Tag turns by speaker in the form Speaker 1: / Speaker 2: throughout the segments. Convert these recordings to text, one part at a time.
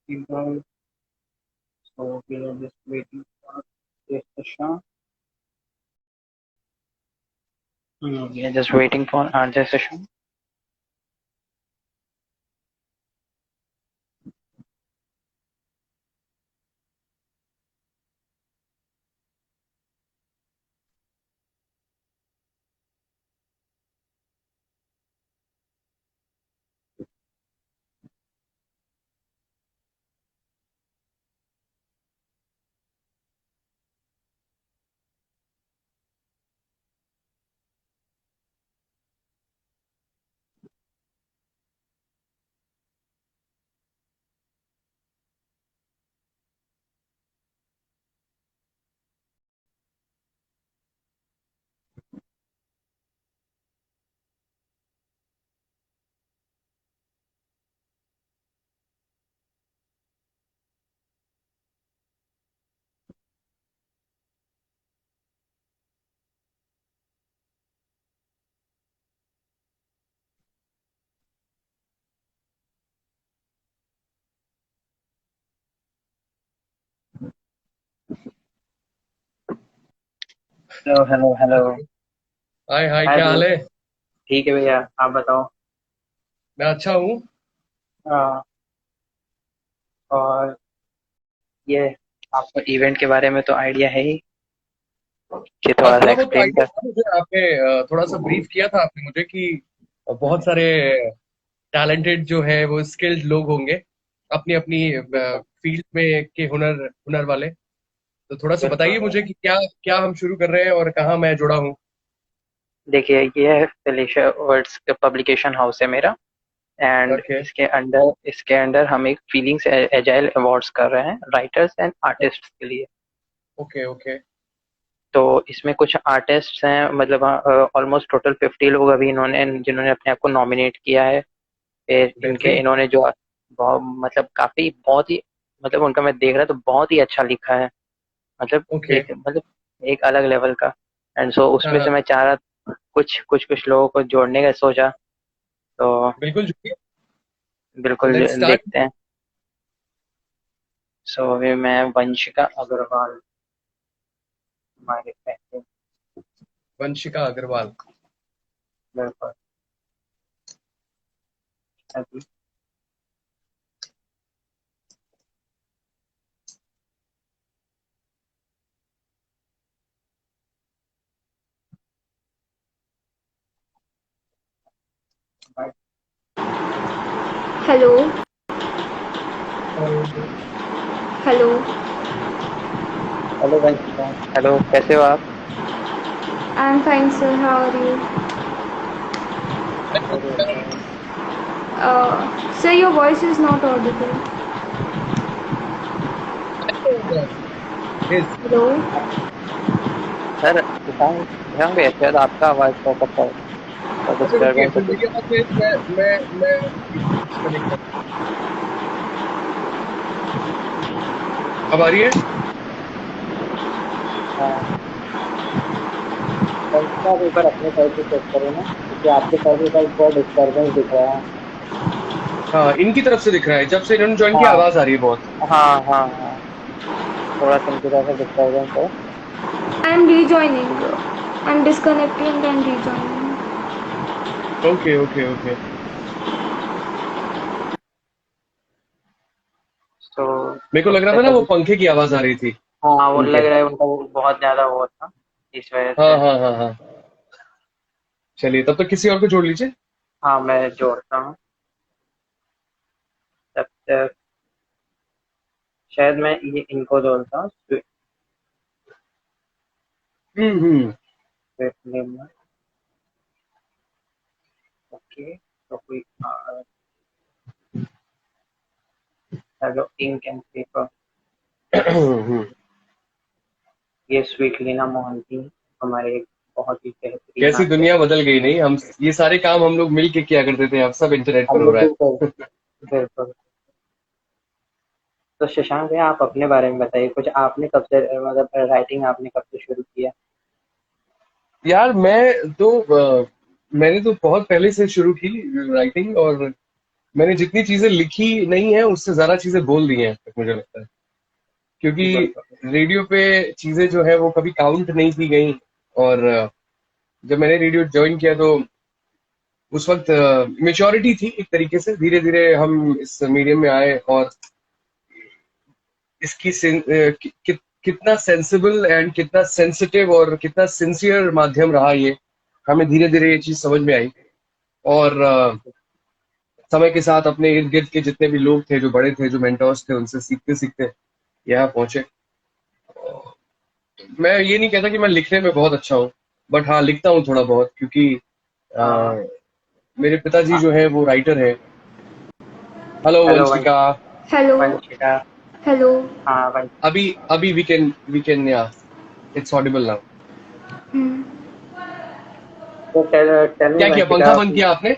Speaker 1: people. So we are just waiting for this session. We are just waiting for our session. Hello hello hello.
Speaker 2: Hi hi,
Speaker 1: hi
Speaker 2: क्या
Speaker 1: bro.
Speaker 2: हाल है।
Speaker 1: ठीक है भैया, आप बताओ।
Speaker 2: मैं अच्छा हूँ।
Speaker 1: आ, और ये आपको इवेंट के बारे में तो आइडिया है ही कि
Speaker 2: हाँ,
Speaker 1: थोड़ा सा
Speaker 2: थोड़ा बहुत तो
Speaker 1: एक्सप्लेन
Speaker 2: आइडिया
Speaker 1: कर।
Speaker 2: था मुझे। आपने थोड़ा सा ब्रीफ किया था आपने मुझे कि बहुत सारे टैलेंटेड जो है वो स्किल्ड लोग होंगे अपनी अपनी फील्ड में के हुनर हुनर वाले। तो थोड़ा सा
Speaker 1: बिल्कुल
Speaker 2: बताइए मुझे कि क्या क्या हम शुरू कर रहे हैं और कहाँ मैं जुड़ा हूँ।
Speaker 1: देखिए, ये है फेलिशिया वर्ड्स का पब्लिकेशन हाउस है मेरा। एंड
Speaker 2: ओके
Speaker 1: इसके अंडर हम एक फीलिंग्स एजाइल अवार्ड्स कर रहे हैं राइटर्स एंड आर्टिस्ट्स के लिए।
Speaker 2: ओके ओके
Speaker 1: तो इसमें कुछ आर्टिस्ट्स हैं, मतलब ऑलमोस्ट टोटल 50 लोग अभी इन्होंने जिन्होंने अपने आप को नॉमिनेट किया है। फिर इनके
Speaker 2: बेहतरीन।
Speaker 1: इन्होंने जो बहुत मतलब काफी बहुत ही मतलब उनका मैं देख रहा तो बहुत ही अच्छा लिखा है। मतलब
Speaker 2: ओके।
Speaker 1: एक अलग लेवल का। एंड सो
Speaker 2: हाँ
Speaker 1: उसमें
Speaker 2: हाँ,
Speaker 1: से मैं चाह रहा कुछ लोगों को जोड़ने का सोचा। तो
Speaker 2: बिल्कुल जुड़िए।
Speaker 1: बिल्कुल
Speaker 2: लेट्स स्टार्ट।
Speaker 1: देखते हैं। सो अभी मैं वंशिका अग्रवाल हमारे कहते
Speaker 2: वंशिका अग्रवाल।
Speaker 1: हैं। अभी
Speaker 3: hello.
Speaker 1: Hello.
Speaker 3: Hello.
Speaker 1: Hello Vanshika, hello, कैसे हो आप?
Speaker 3: I am fine sir, how are you?
Speaker 1: Very well.
Speaker 3: Sir, your voice is not audible. Hello.
Speaker 1: Sir ध्यान ध्यान गए शायद आपका आवाज का सकता
Speaker 2: अच्छा रुकिए,
Speaker 1: डिस्टर्बेंस
Speaker 2: फिर
Speaker 1: होती
Speaker 2: मेरी आवाज से मैं डिस्कनेक्ट कर। अब आ रही है।
Speaker 1: है। वंशिका आप एक बार अपने साइड से चेक करो ना, क्योंकि आपके साइड से शायद बहुत डिस्टर्बेंस दिख रहा है।
Speaker 2: हाँ, इनकी तरफ से दिख रहा है, जब से इन्होंने ज्वाइन किया
Speaker 1: हाँ
Speaker 2: आवाज आ रही है बहुत।
Speaker 1: हाँ हाँ हाँ, थोड़ा सा इनकी तरफ से डिस्टर्बेंस है।
Speaker 3: I am rejoining. I am disconnecting and rejoining.
Speaker 2: Okay okay okay.
Speaker 1: तो
Speaker 2: मेरे को लग रहा था ना
Speaker 1: ऐसा
Speaker 2: वो
Speaker 1: कुछ।
Speaker 2: पंखे की आवाज आ रही थी
Speaker 1: हाँ, वो
Speaker 2: उनके।
Speaker 1: लग रहा है उनका वो बहुत ज्यादा वो था, इस वजह
Speaker 2: हाँ
Speaker 1: से।
Speaker 2: हाँ हाँ हाँ। चलिए, तब तक किसी और को जोड़ लीजिए।
Speaker 1: हाँ, मैं जोड़ता हूँ तब तक। शायद मैं ये इनको जोड़ता हूँ
Speaker 2: हम्म।
Speaker 1: स्विफ्ट नेम में। ओके, तो कोई हेलो इंक एंड पेपर।
Speaker 2: हम्म।
Speaker 1: ये स्वीट लीना मोहंती हमारे एक बहुत ही बेहतरीन
Speaker 2: कैसी
Speaker 1: आर्टिस्ट।
Speaker 2: दुनिया बदल गई नहीं, हम ये सारे काम हम लोग मिल के किया करते थे, अब सब इंटरनेट पर
Speaker 1: हम
Speaker 2: हो
Speaker 1: लोग
Speaker 2: रहा
Speaker 1: बिल्कुल
Speaker 2: है।
Speaker 1: बिल्कुल। तो शशांक भैया, आप अपने बारे में बताइए कुछ। आपने कब से मतलब राइटिंग आपने कब से शुरू किया?
Speaker 2: यार मैं तो मैंने तो बहुत पहले से शुरू की राइटिंग। और मैंने जितनी चीजें लिखी नहीं है उससे ज्यादा चीजें बोल दी हैं अब तक, मुझे लगता है। क्योंकि
Speaker 1: बिल्कुल।
Speaker 2: रेडियो पे चीजें जो है वो कभी काउंट नहीं की गई। और जब मैंने रेडियो ज्वाइन किया तो उस वक्त मेच्योरिटी थी एक तरीके से। धीरे धीरे हम इस मीडियम में आए और इसकी कितना सेंसिबल एंड कितना सेंसिटिव और कितना सिंसियर माध्यम रहा ये, हमें धीरे धीरे ये चीज समझ में आई। और समय के साथ अपने इर्द गिर्द के जितने भी लोग थे, जो बड़े थे, जो मेंटोर्स थे, उनसे सीखते सीखते यहाँ पहुंचे। मैं ये नहीं कहता कि मैं लिखने में बहुत अच्छा हूँ, बट हाँ लिखता हूँ थोड़ा बहुत, क्योंकि अ,
Speaker 1: हाँ।
Speaker 2: मेरे पिताजी जो है वो राइटर है। Hello
Speaker 1: hello
Speaker 2: Vanshika.
Speaker 3: Hello.
Speaker 1: Vanshika.
Speaker 3: Hello.
Speaker 1: हाँ
Speaker 2: अभी अभी वी कैन या इट्स ऑडिबल नाउ।
Speaker 3: Hmm.
Speaker 1: तो टेल मी
Speaker 2: क्या किया, पंखा
Speaker 1: वंशिका।
Speaker 2: बंद किया आपने?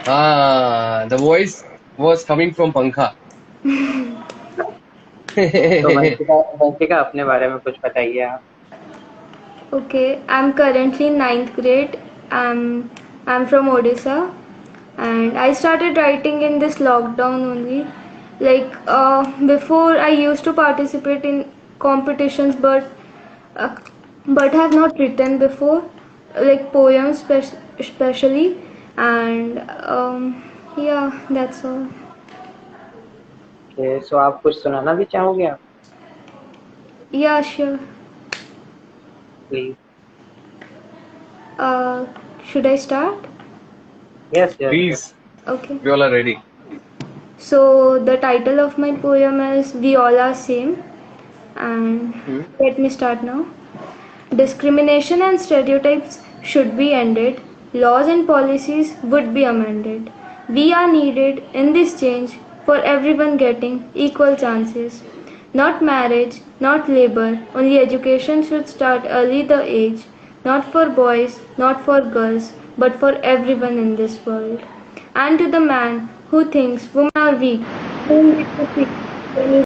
Speaker 2: हाँ, the voice was coming from पंखा।
Speaker 1: तो वंशिका, वंशिका अपने बारे में कुछ बताइए आप।
Speaker 3: Okay, I'm currently in ninth grade. I'm from Odisha, and I started writing in this lockdown only. Before, I used to participate in competitions, uh, but have not written before, like poems especially, and yeah, that's all.
Speaker 1: सो आप कुछ सुनाना भी चाहोगे आप?
Speaker 3: Yeah, sure.
Speaker 1: Please.
Speaker 3: Uh, should I start?
Speaker 1: Yes yes
Speaker 2: please,
Speaker 1: yes.
Speaker 3: Okay.
Speaker 2: We all are ready.
Speaker 3: So the title of my poem is We All Are Same, and let me start now. Discrimination and stereotypes should be ended. Laws and policies would be amended. We are needed in this change for everyone getting equal chances. Not marriage, not labor, only education should start early the age. Not for boys, not for girls, but for everyone in this world. And to the man who thinks women are weak, whom we should see when he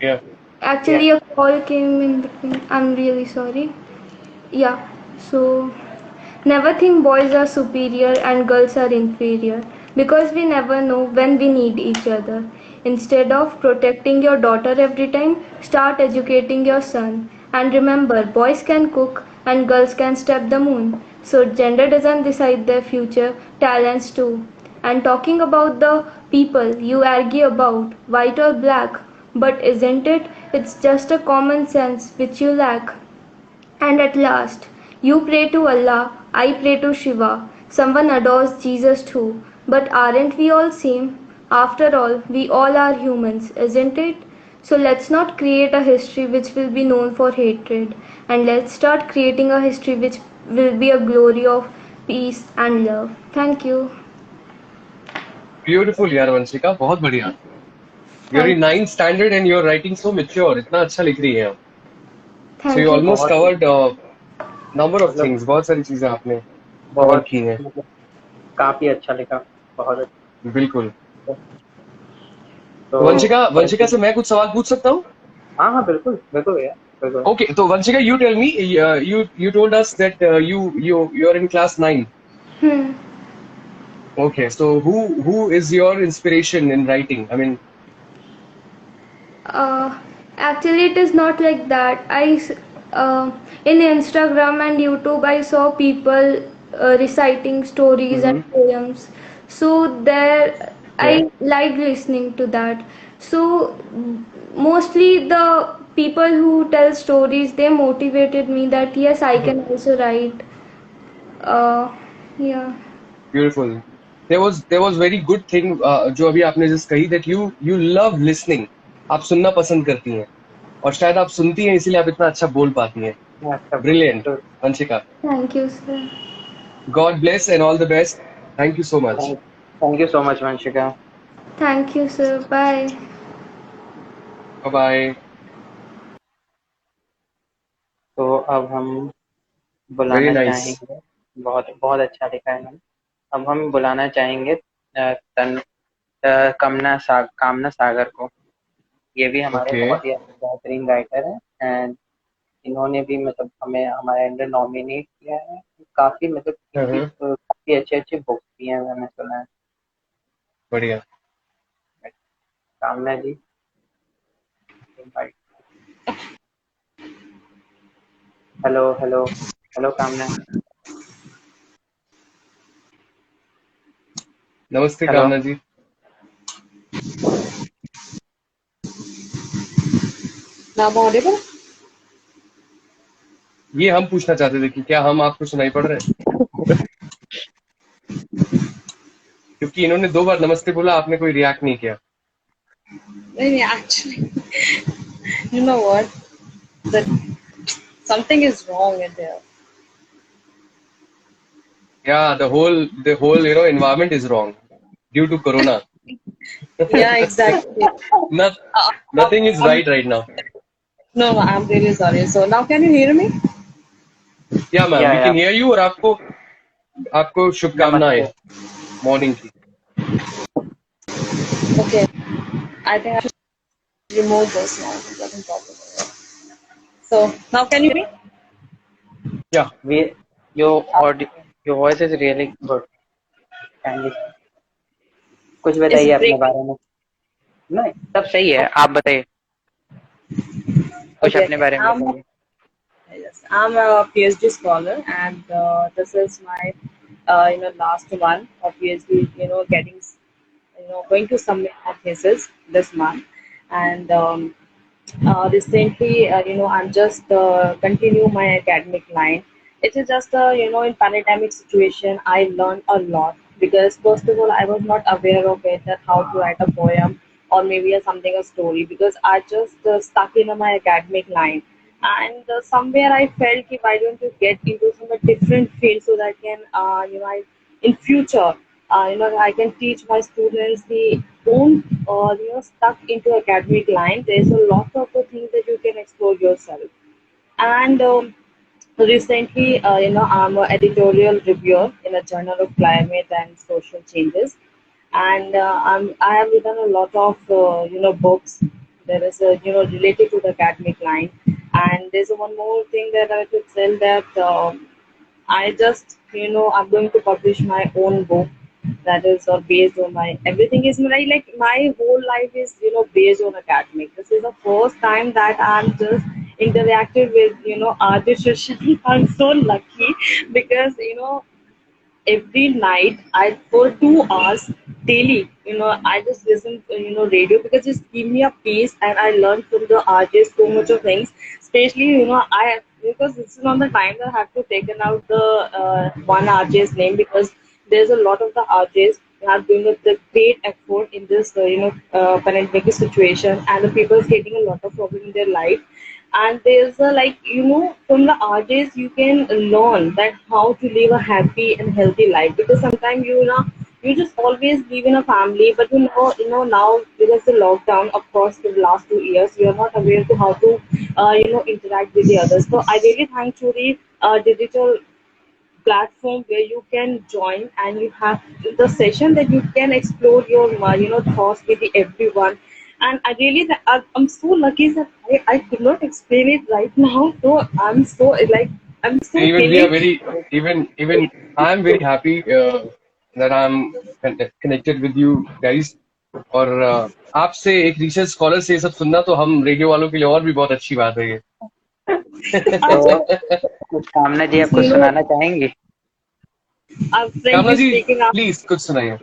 Speaker 2: या
Speaker 1: या।
Speaker 3: actually a call came in between. I'm really sorry. Yeah, so never think boys are superior and girls are inferior because we never know when we need each other. Instead of protecting your daughter every time, start educating your son. And remember, boys can cook and girls can step the moon. So gender doesn't decide their future, talents do. And talking about the people you argue about, white or black, but isn't it? It's just a common sense which you lack. And at last, you pray to Allah, I pray to Shiva. Someone adores Jesus too. But aren't we all same? After all, we all are humans, isn't it? So let's not create a history which will be known for hatred. And let's start creating a history which will be a glory of peace and love. Thank you.
Speaker 2: Beautiful यार वंशिका, बहुत बढ़िया। You're
Speaker 3: Thank
Speaker 2: in ninth standard and your writing so mature, इतना अच्छा लिख रही है आप। So you
Speaker 3: thank you.
Speaker 2: Almost
Speaker 1: बहुत
Speaker 2: कवर्ड नंबर ऑफ
Speaker 1: मतलब
Speaker 2: थिंग्स, बहुत सारी चीजें आपने कवर
Speaker 1: बहुत
Speaker 2: की हैं।
Speaker 1: मतलब काफी अच्छा लिखा। बहुत
Speaker 2: बिल्कुल।
Speaker 1: अच्छा।
Speaker 2: तो
Speaker 1: तो
Speaker 2: वंशिका, वंशिका
Speaker 1: वंशिका।
Speaker 2: से मैं कुछ सवाल पूछ सकता हूँ?
Speaker 1: हाँ हाँ बिल्कुल बिल्कुल भैया बिल्कुल।
Speaker 2: ओके, तो Vanshika, you tell me, you told us that you are in class 9.
Speaker 3: Hmm.
Speaker 2: Okay, so who is your inspiration in writing? I mean,
Speaker 3: Uh, Actually, it is not like that. Uh, in Instagram and YouTube, I saw people reciting stories and
Speaker 2: mhm,
Speaker 3: poems. So there,
Speaker 2: okay,
Speaker 3: I liked listening to that. So mostly the people who tell stories, they motivated me that yes, I can also write. Uh, yeah.
Speaker 2: beautiful. There was very good thing जो अभी आपने just कही, that you love listening. आप सुनना पसंद करती हैं, और शायद आप सुनती हैं इसीलिए आप इतना अच्छा बोल पाती हैं।
Speaker 1: मैं अच्छा
Speaker 2: Brilliant,
Speaker 1: तो
Speaker 2: Vanshika.
Speaker 3: Thank you, sir.
Speaker 2: God bless and all the best. Thank you so much.
Speaker 1: Thank you so much Vanshika.
Speaker 3: Thank you, sir. Bye.
Speaker 2: Bye bye.
Speaker 1: तो अब हम
Speaker 2: Very
Speaker 1: बुलाना
Speaker 2: nice.
Speaker 1: चाहेंगे। बहुत बहुत अच्छा लिखा है मैंने। अब हम बुलाना चाहेंगे कामना सागर को। ये भी हमारे
Speaker 2: Okay.
Speaker 1: बहुत ही बेहतरीन राइटर है एंड इन्होंने भी मतलब हमें हमारे अंडर नॉमिनेट किया है। काफी मतलब इनकी काफी अच्छे अच्छे बुक्स भी हैं, मैंने सुना है।
Speaker 2: बढ़िया।
Speaker 1: कामना जी, invite। हेलो हेलो हेलो कामना।
Speaker 2: नमस्ते
Speaker 1: हेलो।
Speaker 2: कामना जी।
Speaker 4: Now I'm audible?
Speaker 2: ये हम पूछना चाहते थे कि क्या हम आपको सुनाई पड़ रहे हैं? क्योंकि इन्होंने 2 बार नमस्ते बोला, आपने कोई रिएक्ट नहीं किया।
Speaker 4: Maybe actually, you know what? That something is wrong in there.
Speaker 2: Yeah, the whole environment is wrong due to corona.
Speaker 4: Yeah, exactly.
Speaker 2: Not,
Speaker 4: Uh,
Speaker 2: nothing is
Speaker 4: I'm,
Speaker 2: right now.
Speaker 4: no, I'm really sorry. So now can you hear me?
Speaker 2: Yeah, ma'am, we
Speaker 1: या
Speaker 2: can hear you। और आपको आपको शुभकामनाएं
Speaker 1: नमस्ते।
Speaker 2: Morning की।
Speaker 4: Okay. I think I should remove this now. It doesn't bother me. So now can you hear me?
Speaker 2: Yeah,
Speaker 1: we your audio, your voice is really good. Kindly कुछ
Speaker 4: Is
Speaker 1: बताइए
Speaker 4: it
Speaker 1: अपने
Speaker 4: breaking?
Speaker 1: बारे में। नहीं, सब सही है, आप बताइए कुछ
Speaker 4: Okay.
Speaker 1: अपने बारे में
Speaker 4: I'm
Speaker 1: बताइए।
Speaker 4: Yes, I'm a PhD scholar, and this is my last one of PhD. Getting going to submit my thesis this month, and recently I'm just continue my academic line. It is just in pandemic situation I learned a lot, because first of all I was not aware of it, that how to write a poem or maybe a story, because I just stuck in my academic line. And somewhere I felt कि why don't you get into some different field, so that I can in future I can teach my students. The don't stuck into academic line. There's a lot of the things that you can explore yourself. And recently I'm an editorial reviewer in a journal of climate and social changes. And I have written a lot of books. There is a related to the academic line. And there's one more thing that I could tell, that I just, I'm going to publish my own book, that is based on my, everything is like my whole life is, based on academic. This is the first time that I'm just interacted with, artificial. I'm so lucky, because, every night I for 2 hours daily. I just listen to radio, because it's give me a peace, and I learn from the artists so much of things. Especially I, because this is not the time that I have to taken out the one artist name, because there's a lot of the artists who are doing the great effort in this pandemic situation, and the people is getting a lot of problem in their life. And there's a, like, from the artists you can learn that how to live a happy and healthy life, because sometimes you just always live in a family, but now because the lockdown, of course, for the last 2 years you are not aware to how to interact with the others. So I really thank to the digital platform where you can join, and you have the session that you can explore your thoughts with the everyone. And I really I'm so lucky that I could not explain it right now. So I'm so like, I'm so
Speaker 2: even we are
Speaker 4: feeling.
Speaker 2: very, even I am very happy that I'm connected with you guys। और आपसे एक research scholar से ये सब सुनना तो हम radio वालों के लिए और भी बहुत अच्छी बात है ये।
Speaker 4: I'm just,
Speaker 1: तो कुछ कामना जी आप कुछ
Speaker 4: you know
Speaker 1: सुनाना चाहेंगे?
Speaker 4: I'm
Speaker 2: कामना
Speaker 4: frankly
Speaker 2: जी
Speaker 4: speaking,
Speaker 2: प्लीज कुछ सुनाइए।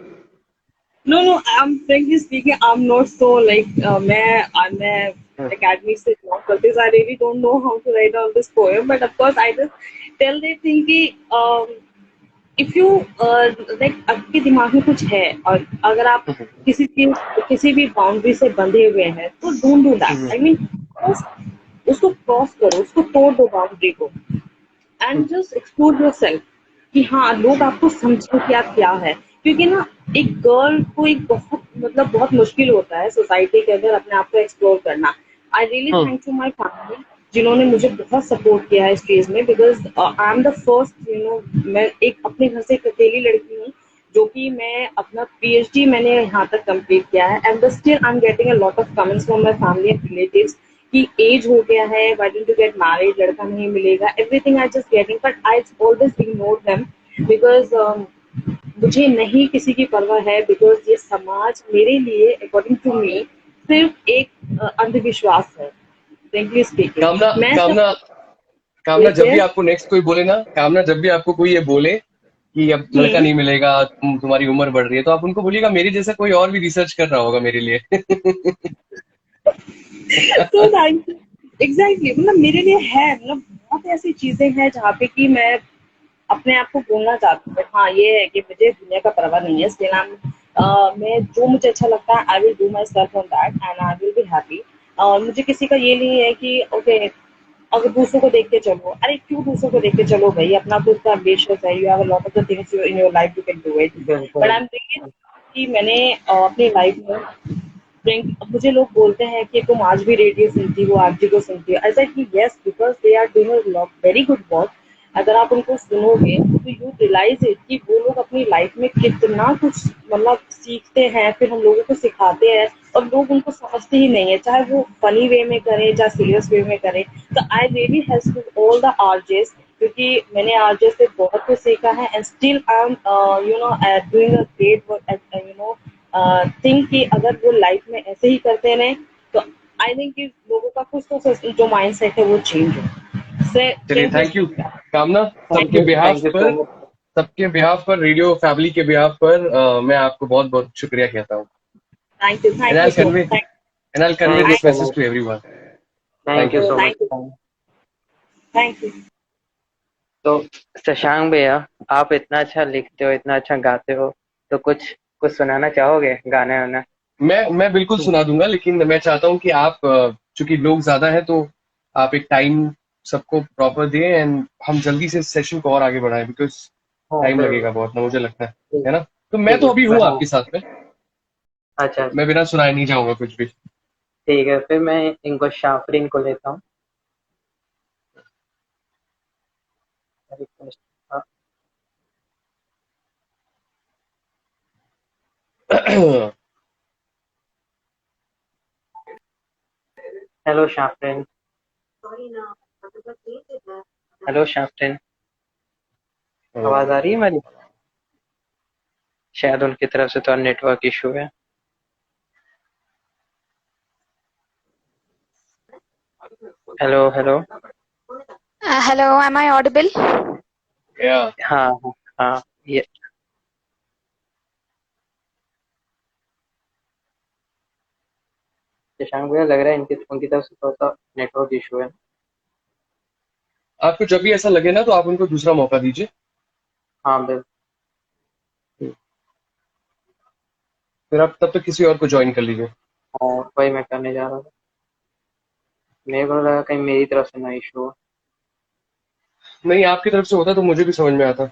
Speaker 4: no, I'm frankly speaking, I'm not so like I'm a academic से belong करती, so I really don't know how to write all this poem. But of course, I just tell the thing कि if you like आपके दिमाग में कुछ है, और अगर आप किसी भी बाउंड्री से बंधे हुए हैं, तो don't do that. I mean उसको क्रॉस करो, उसको तोड़ दो बाउंड्री को, एंड जस्ट एक्सप्लोर योरसेल्फ, कि हाँ लोग आपको समझें कि आप क्या है। क्योंकि ना एक गर्ल को एक बहुत मुश्किल होता है सोसाइटी के अंदर अपने आप को एक्सप्लोर करना। I really thank to my family, जिन्होंने मुझे बहुत सपोर्ट किया है इस चीज में, because I am the first मैं एक अपने घर से एक अकेली लड़की हूँ, जो कि मैं अपना पीएचडी मैंने यहाँ तक कंप्लीट किया है, and still I am getting a lot of comments from my family and relatives कि एज हो गया है, why don't you get married, लड़का नहीं मिलेगा, everything I just getting, but I always ignore them because मुझे नहीं किसी की परवाह है, बिकॉज ये समाज मेरे लिए अकॉर्डिंग टू मी सिर्फ एक अंधविश्वास है, फ्रेंकली स्पीकिंग।
Speaker 2: कामना
Speaker 4: मैं सब
Speaker 2: कामना कामना, जब भी
Speaker 4: देखिए।
Speaker 2: आपको नेक्स्ट कोई बोले ना, कामना जब भी आपको कोई ये बोले कि अब लड़का नहीं मिलेगा, तुम्हारी उम्र बढ़ रही है, तो आप उनको बोलिएगा मेरे जैसा कोई और भी रिसर्च कर रहा होगा मेरे लिए।
Speaker 4: तो एग्जैक्टली, मतलब मेरे लिए है, मतलब बहुत ऐसी चीजें हैं जहाँ पे कि मैं अपने आप को बोलना चाहती हूँ, हाँ ये है कि मुझे दुनिया का परवाह नहीं है, स्टिल मैं जो मुझे अच्छा लगता है I will do my self on that and I will be happy. मुझे किसी का ये नहीं है कि ओके अगर दूसरों को देख के चलो, अरे क्यों दूसरों को देख के चलो भाई, अपना खुद का एम्बिशियस है, you have a lot of the things in your life, you can do it. But I
Speaker 1: बिल्कुल।
Speaker 4: एम थिंकिंग कि मैंने अपनी लाइफ में फ्रेंक, अब मुझे लोग बोलते हैं कि तुम आज भी रेडियो सुनती हो, आरजे को सुनती हो, ऐसा कि yes, because they are doing a very good work. अगर आप उनको सुनोगे तो यू रियलाइज इट कि वो लोग अपनी लाइफ में कितना कुछ मतलब सीखते हैं, फिर हम लोगों को सिखाते हैं, और लोग उनको समझते ही नहीं है, चाहे वो फनी वे में करें चाहे सीरियस वे में करें। तो I really help to all the RJs, क्योंकि मैंने आरजे से बहुत कुछ सीखा है and still I am you know doing a great work, you know think कि अगर वो लाइफ में ऐसे ही करते रहे तो आई थिंक कि लोगों का कुछ तो जो माइंडसेट है वो चेंज हो से
Speaker 2: चलिए,
Speaker 4: चेंज हो
Speaker 2: थैंक यू
Speaker 4: सकता है।
Speaker 2: Kamna.
Speaker 1: Thank you, thank you so much.
Speaker 2: सबके बिहाफ पर, रेडियो फैमिली के बिहाफ पर मैं आपको बहुत बहुत शुक्रिया कहता हूँ। And
Speaker 4: thank you
Speaker 2: I
Speaker 4: so much,
Speaker 2: and I convey
Speaker 1: thank you
Speaker 2: this
Speaker 1: so
Speaker 2: message
Speaker 1: much.
Speaker 2: To everyone.
Speaker 1: Thank
Speaker 2: thank
Speaker 1: you
Speaker 2: you.
Speaker 1: So much.
Speaker 4: Thank you, thank you.
Speaker 1: तो शशांक भैया, आप इतना अच्छा लिखते हो, इतना अच्छा गाते हो, तो कुछ कुछ सुनाना चाहोगे, गाना वाना?
Speaker 2: मैं बिल्कुल सुना दूंगा, लेकिन मैं चाहता हूँ कि आप, चूंकि लोग ज्यादा हैं, तो आप एक टाइम सबको प्रॉपर दें एंड हम जल्दी से सेशन को और आगे बढ़ाएं, बिकॉज
Speaker 1: हाँ
Speaker 2: टाइम लगेगा
Speaker 1: बिल्कुल।
Speaker 2: बहुत ना, मुझे लगता
Speaker 1: ठीक
Speaker 2: है ना? तो मैं
Speaker 1: ठीक
Speaker 2: तो
Speaker 1: है,
Speaker 2: अभी
Speaker 1: मैं
Speaker 2: हूँ
Speaker 1: हाँ।
Speaker 2: आपके साथ में,
Speaker 1: अच्छा अच्छा।
Speaker 2: मैं बिना सुनाए नहीं जाऊंगा कुछ भी।
Speaker 1: ठीक है, फिर मैं इनको शाफरीन को लेता हूँ। रिक्वेस्ट। हेलो शाफरीन। हेलो शाफरीन, आवाज आ रही है मेरी? शायद उनकी तरफ से तो नेटवर्क इशू है। Hello hello.
Speaker 5: Hello, am I audible?
Speaker 2: या
Speaker 1: हाँ हाँ हाँ, ये शशांक भैया, लग रहा है इनकी उनकी तरफ से थोड़ा सा नेटवर्क इशू है।
Speaker 2: आपको जब भी ऐसा लगे ना, तो आप उनको दूसरा मौका दीजिए।
Speaker 1: हाँ बिल्कुल।
Speaker 2: फिर आप तब तक किसी और को ज्वाइन कर लीजिए।
Speaker 1: और वही मैं करने जा रहा था, मेरे को लगा कहीं मेरी तरफ से ना इशू हो।
Speaker 2: नहीं, आपकी तरफ से होता तो मुझे भी समझ में आता।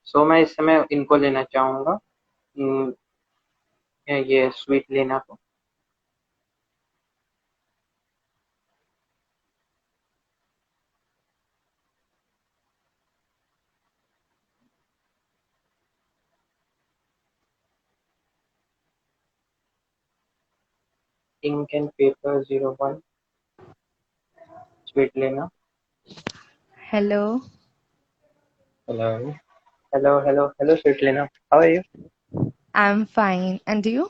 Speaker 1: सो मैं इस समय इनको लेना चाहूंगा, हम्म, ये स्वीट लेना को। Ink and paper 01, Svetlana.
Speaker 6: Hello,
Speaker 2: hello.
Speaker 1: Hello hello hello Svetlana, how are you?
Speaker 6: I'm fine. And you?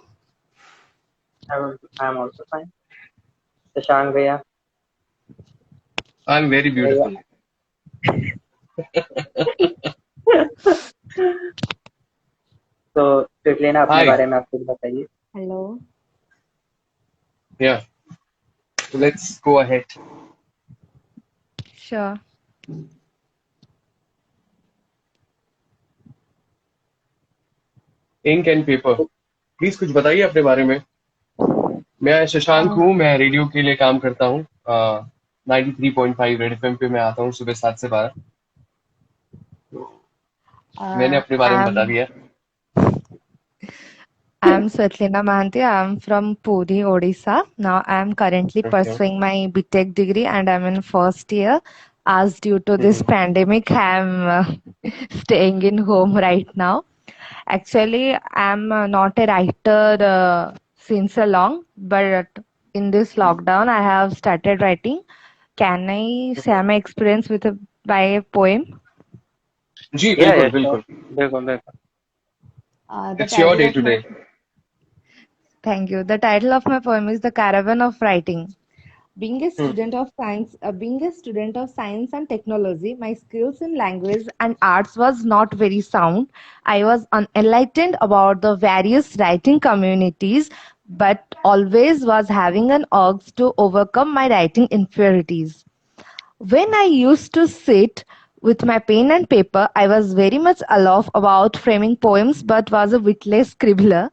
Speaker 1: I am also fine. Shashank भैया।
Speaker 2: आई एम वेरी
Speaker 1: भैया।
Speaker 2: ब्यूटीफुल।
Speaker 1: तो स्वीट लेना, अपने
Speaker 2: हाय।
Speaker 1: बारे में आप कुछ बताइए।
Speaker 6: Hello.
Speaker 2: Yeah, let's go ahead.
Speaker 6: Sure.
Speaker 2: Ink and paper, please कुछ बताइए अपने बारे में। मैं शशांक
Speaker 6: Uh,
Speaker 2: हूँ, मैं रेडियो के लिए काम करता हूँ। 93.5 रेड एफएम पे मैं आता हूँ सुबह 7 से 12। मैंने अपने बारे में बता
Speaker 6: I'm
Speaker 2: दिया।
Speaker 6: I'm Svetlana Mahanti. I'm from Puri, Odisha. Now I'm currently
Speaker 2: Okay.
Speaker 6: pursuing my BTech degree and I'm in first year. As due to this
Speaker 2: Mhm.
Speaker 6: pandemic, I'm staying in home right now. Actually, I'm not a writer since a long, but in this lockdown, I have started writing. Can I share my experience by a poem?
Speaker 2: जी
Speaker 1: या
Speaker 2: बिल्कुल
Speaker 1: sure,
Speaker 2: बिल्कुल.
Speaker 1: बिल्कुल बिल्कुल.
Speaker 6: The
Speaker 2: It's your
Speaker 6: title
Speaker 2: day
Speaker 6: of my
Speaker 2: today.
Speaker 6: Thank you. The title of my poem is The Caravan of Writing.
Speaker 2: Hmm.
Speaker 6: Being a student of science and technology, my skills in language and arts was not very sound. I was unenlightened about the various writing communities, but always was having an urge to overcome my writing inferiorities. When I used to sit with my pen and paper, I was very much aloft about framing poems, but was a witless scribbler.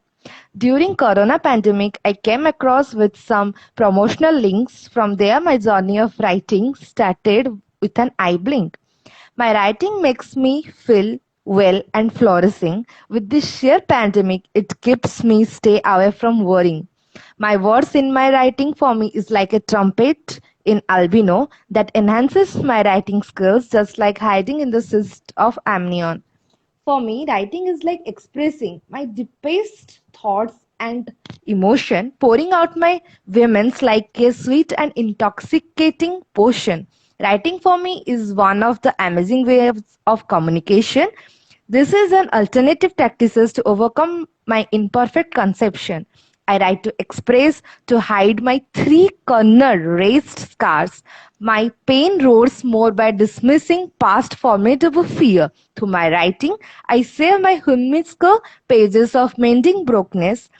Speaker 6: During Corona pandemic, I came across with some promotional links. From there, my journey of writing started with an eye blink. My writing makes me feel well and flourishing. With this sheer pandemic, it keeps me stay away from worrying. My words in my writing for me is like a trumpet in albino that enhances my writing skills just like hiding in the cyst of amnion. For me, writing is like expressing my deepest thoughts and emotion, pouring out my vehemence like a sweet and intoxicating potion. Writing for me is one of the amazing ways of communication. This is an alternative practices to overcome my imperfect conception. I write to express, to hide my three-cornered raised scars. My pain roars more by dismissing past formidable fear. Through my writing, I save my Hunmiska pages of mending brokenness,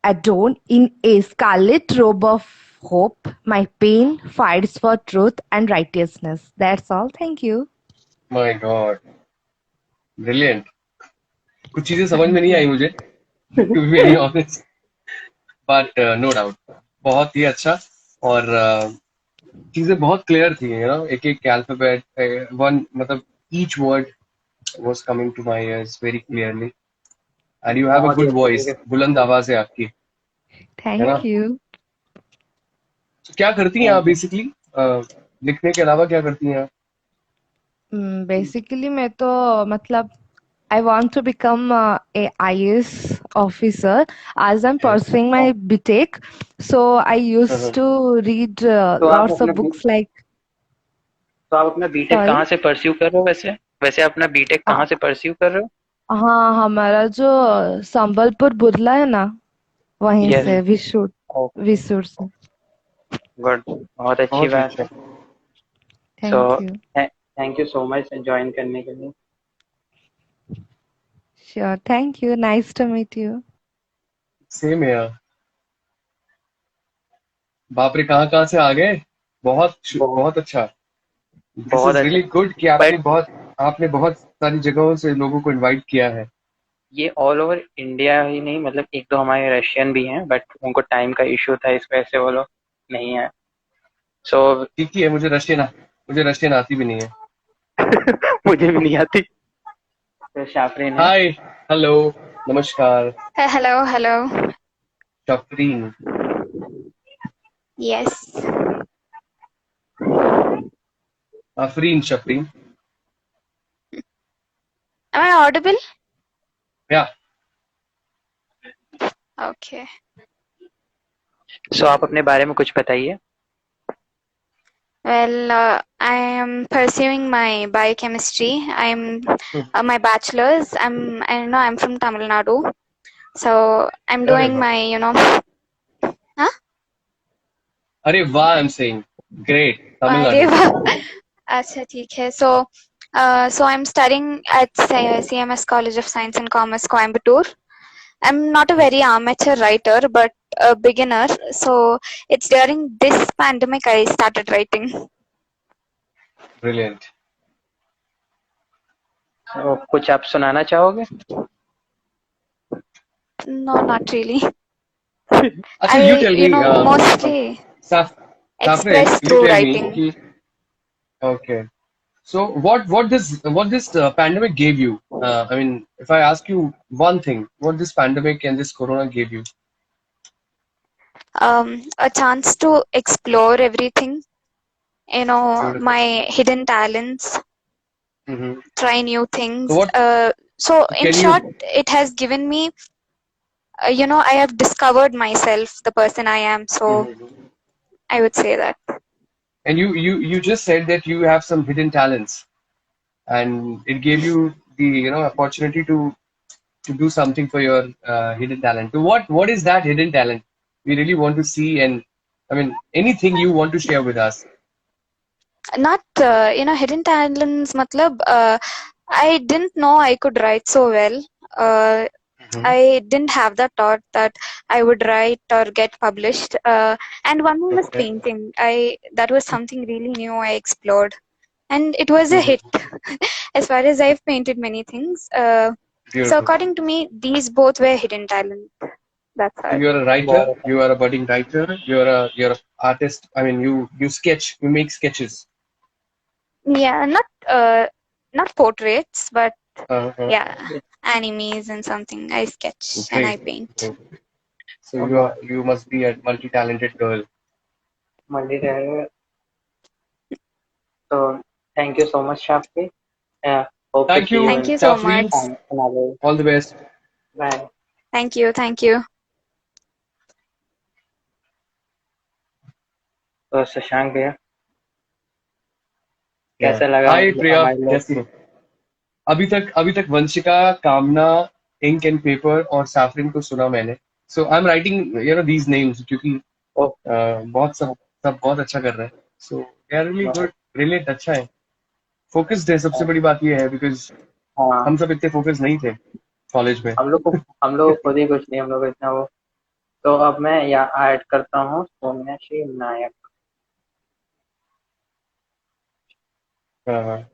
Speaker 6: adorned in a scarlet robe of hope. My pain fights for truth and righteousness. That's all. Thank you.
Speaker 2: My God, brilliant. कुछ चीजें समझ में नहीं आई मुझे, to be very honest, but no doubt, बहुत ही अच्छा. और चीजें बहुत क्लियर थी, एक एक अल्फाबेट, वन मतलब each word was coming to my ears very clearly. And you have a
Speaker 1: बहुत ही
Speaker 2: good
Speaker 1: अच्छे
Speaker 2: voice,
Speaker 1: तरीके
Speaker 2: बुलंद आवाज है आपकी, है ना?
Speaker 6: Thank you.
Speaker 2: So, क्या करती हैं
Speaker 1: से.
Speaker 2: आप बेसिकली, लिखने के अलावा क्या करती हैं आप?
Speaker 6: Basically, मैं तो मतलब I want to become a IAS officer as I'm
Speaker 2: Okay.
Speaker 6: pursuing my BTech. So I used
Speaker 2: Uh-huh.
Speaker 6: to read
Speaker 1: तो आप
Speaker 6: lots
Speaker 1: अपना
Speaker 6: of books like
Speaker 1: तो आप अपना बीटेक
Speaker 6: sorry.
Speaker 1: कहाँ से परस्यू कर रहे हो वैसे? वैसे अपना बीटेक कहाँ से परस्यू कर रहे हो?
Speaker 6: हाँ हमारा जो संबलपुर बुर्ला है ना वहीं
Speaker 1: यस.
Speaker 6: से विशुर
Speaker 1: ओके.
Speaker 6: विशुर से.
Speaker 1: गुड. बहुत अच्छी
Speaker 2: बहुत ही
Speaker 1: बात
Speaker 2: अच्छा.
Speaker 1: है. सो
Speaker 6: Thank you.
Speaker 1: Thank you so much join करने के लिए.
Speaker 6: Sure. Thank you. Nice to meet you.
Speaker 2: Same है यार. बाप रे, कहाँ से आ गए.
Speaker 1: बहुत
Speaker 2: बहुत अच्छा. दिस
Speaker 1: बहुत
Speaker 2: इज
Speaker 1: अच्छा.
Speaker 2: रियली गुड कि
Speaker 1: बट
Speaker 2: आपने बहुत सारी जगहों से लोगों को इनवाइट किया है.
Speaker 1: ये ऑल ओवर इंडिया ही नहीं, मतलब एक दो हमारे रशियन भी हैं बट उनको टाइम का इशू था, इस वजह से वो लोग नहीं है. सो
Speaker 2: ठीक ही है, मुझे रशियन आती भी नहीं है.
Speaker 1: मुझे भी नहीं आती. तो शाफरीन है.
Speaker 2: हाय, हेलो, नमस्कार.
Speaker 5: Hello, hello.
Speaker 2: शफरीन.
Speaker 5: Yes.
Speaker 2: शफरीन.
Speaker 5: Am I audible?
Speaker 2: या.
Speaker 5: Okay.
Speaker 1: सो आप अपने बारे में कुछ बताइए.
Speaker 5: Well, I am pursuing my biochemistry. I'm my bachelor's. I know I'm from Tamil Nadu, so I'm
Speaker 2: अरे
Speaker 5: doing
Speaker 2: वाह,
Speaker 5: my. Huh?
Speaker 2: अरे वाह, आई एम सेइंग ग्रेट,
Speaker 5: अरे
Speaker 2: तमिलनाडु.
Speaker 5: वाह. अच्छा ठीक है. So I'm studying at CMS College of Science and Commerce, Coimbatore. I'm not a very amateur writer, but a beginner. So it's during this pandemic I started writing.
Speaker 2: Brilliant.
Speaker 1: तो कुछ आप सुनाना चाहोगे?
Speaker 5: No, not really.
Speaker 2: अच्छा,
Speaker 5: I,
Speaker 2: you tell me,
Speaker 5: mostly
Speaker 2: साफरीन,
Speaker 5: express
Speaker 2: you
Speaker 5: through
Speaker 2: tell me
Speaker 5: writing.
Speaker 2: कि okay. So what this pandemic gave you? I mean, if I ask you one thing, what this pandemic and this corona gave you?
Speaker 5: A chance to explore everything.
Speaker 2: Beautiful.
Speaker 5: My hidden talents,
Speaker 2: Mm-hmm.
Speaker 5: try new things.
Speaker 2: So what
Speaker 5: So in
Speaker 2: can you?
Speaker 5: short, it has given me I have discovered myself, the person I am. So
Speaker 2: Mhm.
Speaker 5: I would say that.
Speaker 2: And you just said that you have some hidden talents, and it gave you the opportunity to do something for your hidden talent. So what is that hidden talent? We really want to see, and I mean anything you want to share with us.
Speaker 5: Not hidden talents matlab, I didn't know I could write so well. uh,
Speaker 2: Mhm.
Speaker 5: I didn't have the thought that I would write or get published. And one thing was
Speaker 2: Okay.
Speaker 5: painting. That was something really new I explored, and it was a
Speaker 2: Mhm.
Speaker 5: hit. As far as I've painted many things, so
Speaker 2: Beautiful.
Speaker 5: according to me, these both were hidden talent. That's
Speaker 2: So
Speaker 5: how.
Speaker 2: you're a writer,
Speaker 1: बहुत अच्छा।
Speaker 2: you are a budding writer, you're a artist. I mean you sketch, you make sketches.
Speaker 5: Yeah, not portraits, but
Speaker 2: Uh-huh.
Speaker 5: yeah, animes and something. I sketch and I
Speaker 2: Great.
Speaker 5: paint.
Speaker 2: Great. So
Speaker 1: तो
Speaker 2: you must be a multi-talented girl.
Speaker 1: मंडी रहेगा। तो thank you so much, Shafti. Hope to
Speaker 2: Thank
Speaker 1: see you
Speaker 2: you,
Speaker 5: Thank
Speaker 1: in
Speaker 5: you so
Speaker 2: Shafri.
Speaker 5: much.
Speaker 1: another.
Speaker 2: All the best.
Speaker 1: Bye.
Speaker 5: Thank you. Thank you.
Speaker 1: तो शशांक भैया,
Speaker 2: Yeah.
Speaker 1: कैसा लगा
Speaker 2: Hi
Speaker 1: मतलब
Speaker 2: Priya,
Speaker 1: हमारे लोग?
Speaker 2: कैसी हो? अभी तक Vanshika, Kamna, ink and paper और सैफरिन को सुना मैंने. So I am writing these names, क्योंकि
Speaker 1: ओ,
Speaker 2: सब बहुत अच्छा कर रहे हैं. So they are really good, relate अच्छा है, फोकस्ड है. सबसे बड़ी बात ये है, बिकॉज
Speaker 1: हाँ,
Speaker 2: हम सब इतने फोकस नहीं थे कॉलेज में.
Speaker 1: हम लोग खुद ही कुछ नहीं, हम लोग इतना वो। तो अब मैं यहाँ ऐड करता हूँ सोम्याश्री नायक।
Speaker 2: हाँ.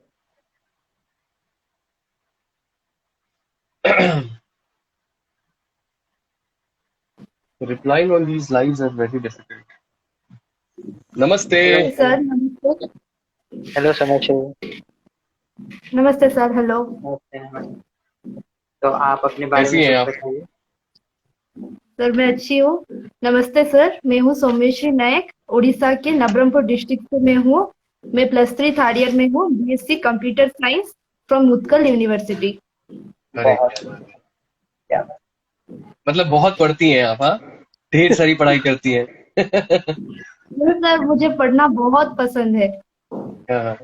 Speaker 2: Replying on these lives are very difficult. Namaste.
Speaker 1: Hello
Speaker 7: sir नमस्ते.
Speaker 1: हेलो सोम्याश्री।
Speaker 7: नमस्ते सर. हेलो
Speaker 1: नमस्ते नमस्ते। तो आप अपने बारे में
Speaker 2: कैसी हैं
Speaker 1: कुछ
Speaker 2: आप?
Speaker 1: बताइए।
Speaker 7: सर. मैं अच्छी हूँ. नमस्ते सर. मैं हूँ सौम्यश्री नायक. उड़ीसा के नवरंगपुर डिस्ट्रिक्ट से मैं हूँ. मैं +3 थर्ड ईयर में हूँ. BSc computer science from Utkal university.
Speaker 2: अरे
Speaker 1: बहुत
Speaker 2: क्या बात है.
Speaker 1: क्या बात।
Speaker 2: मतलब बहुत पढ़ती हैं आप? हाँ, ढेर सारी पढ़ाई करती हैं.
Speaker 7: सर मुझे पढ़ना बहुत पसंद है.
Speaker 2: हाँ.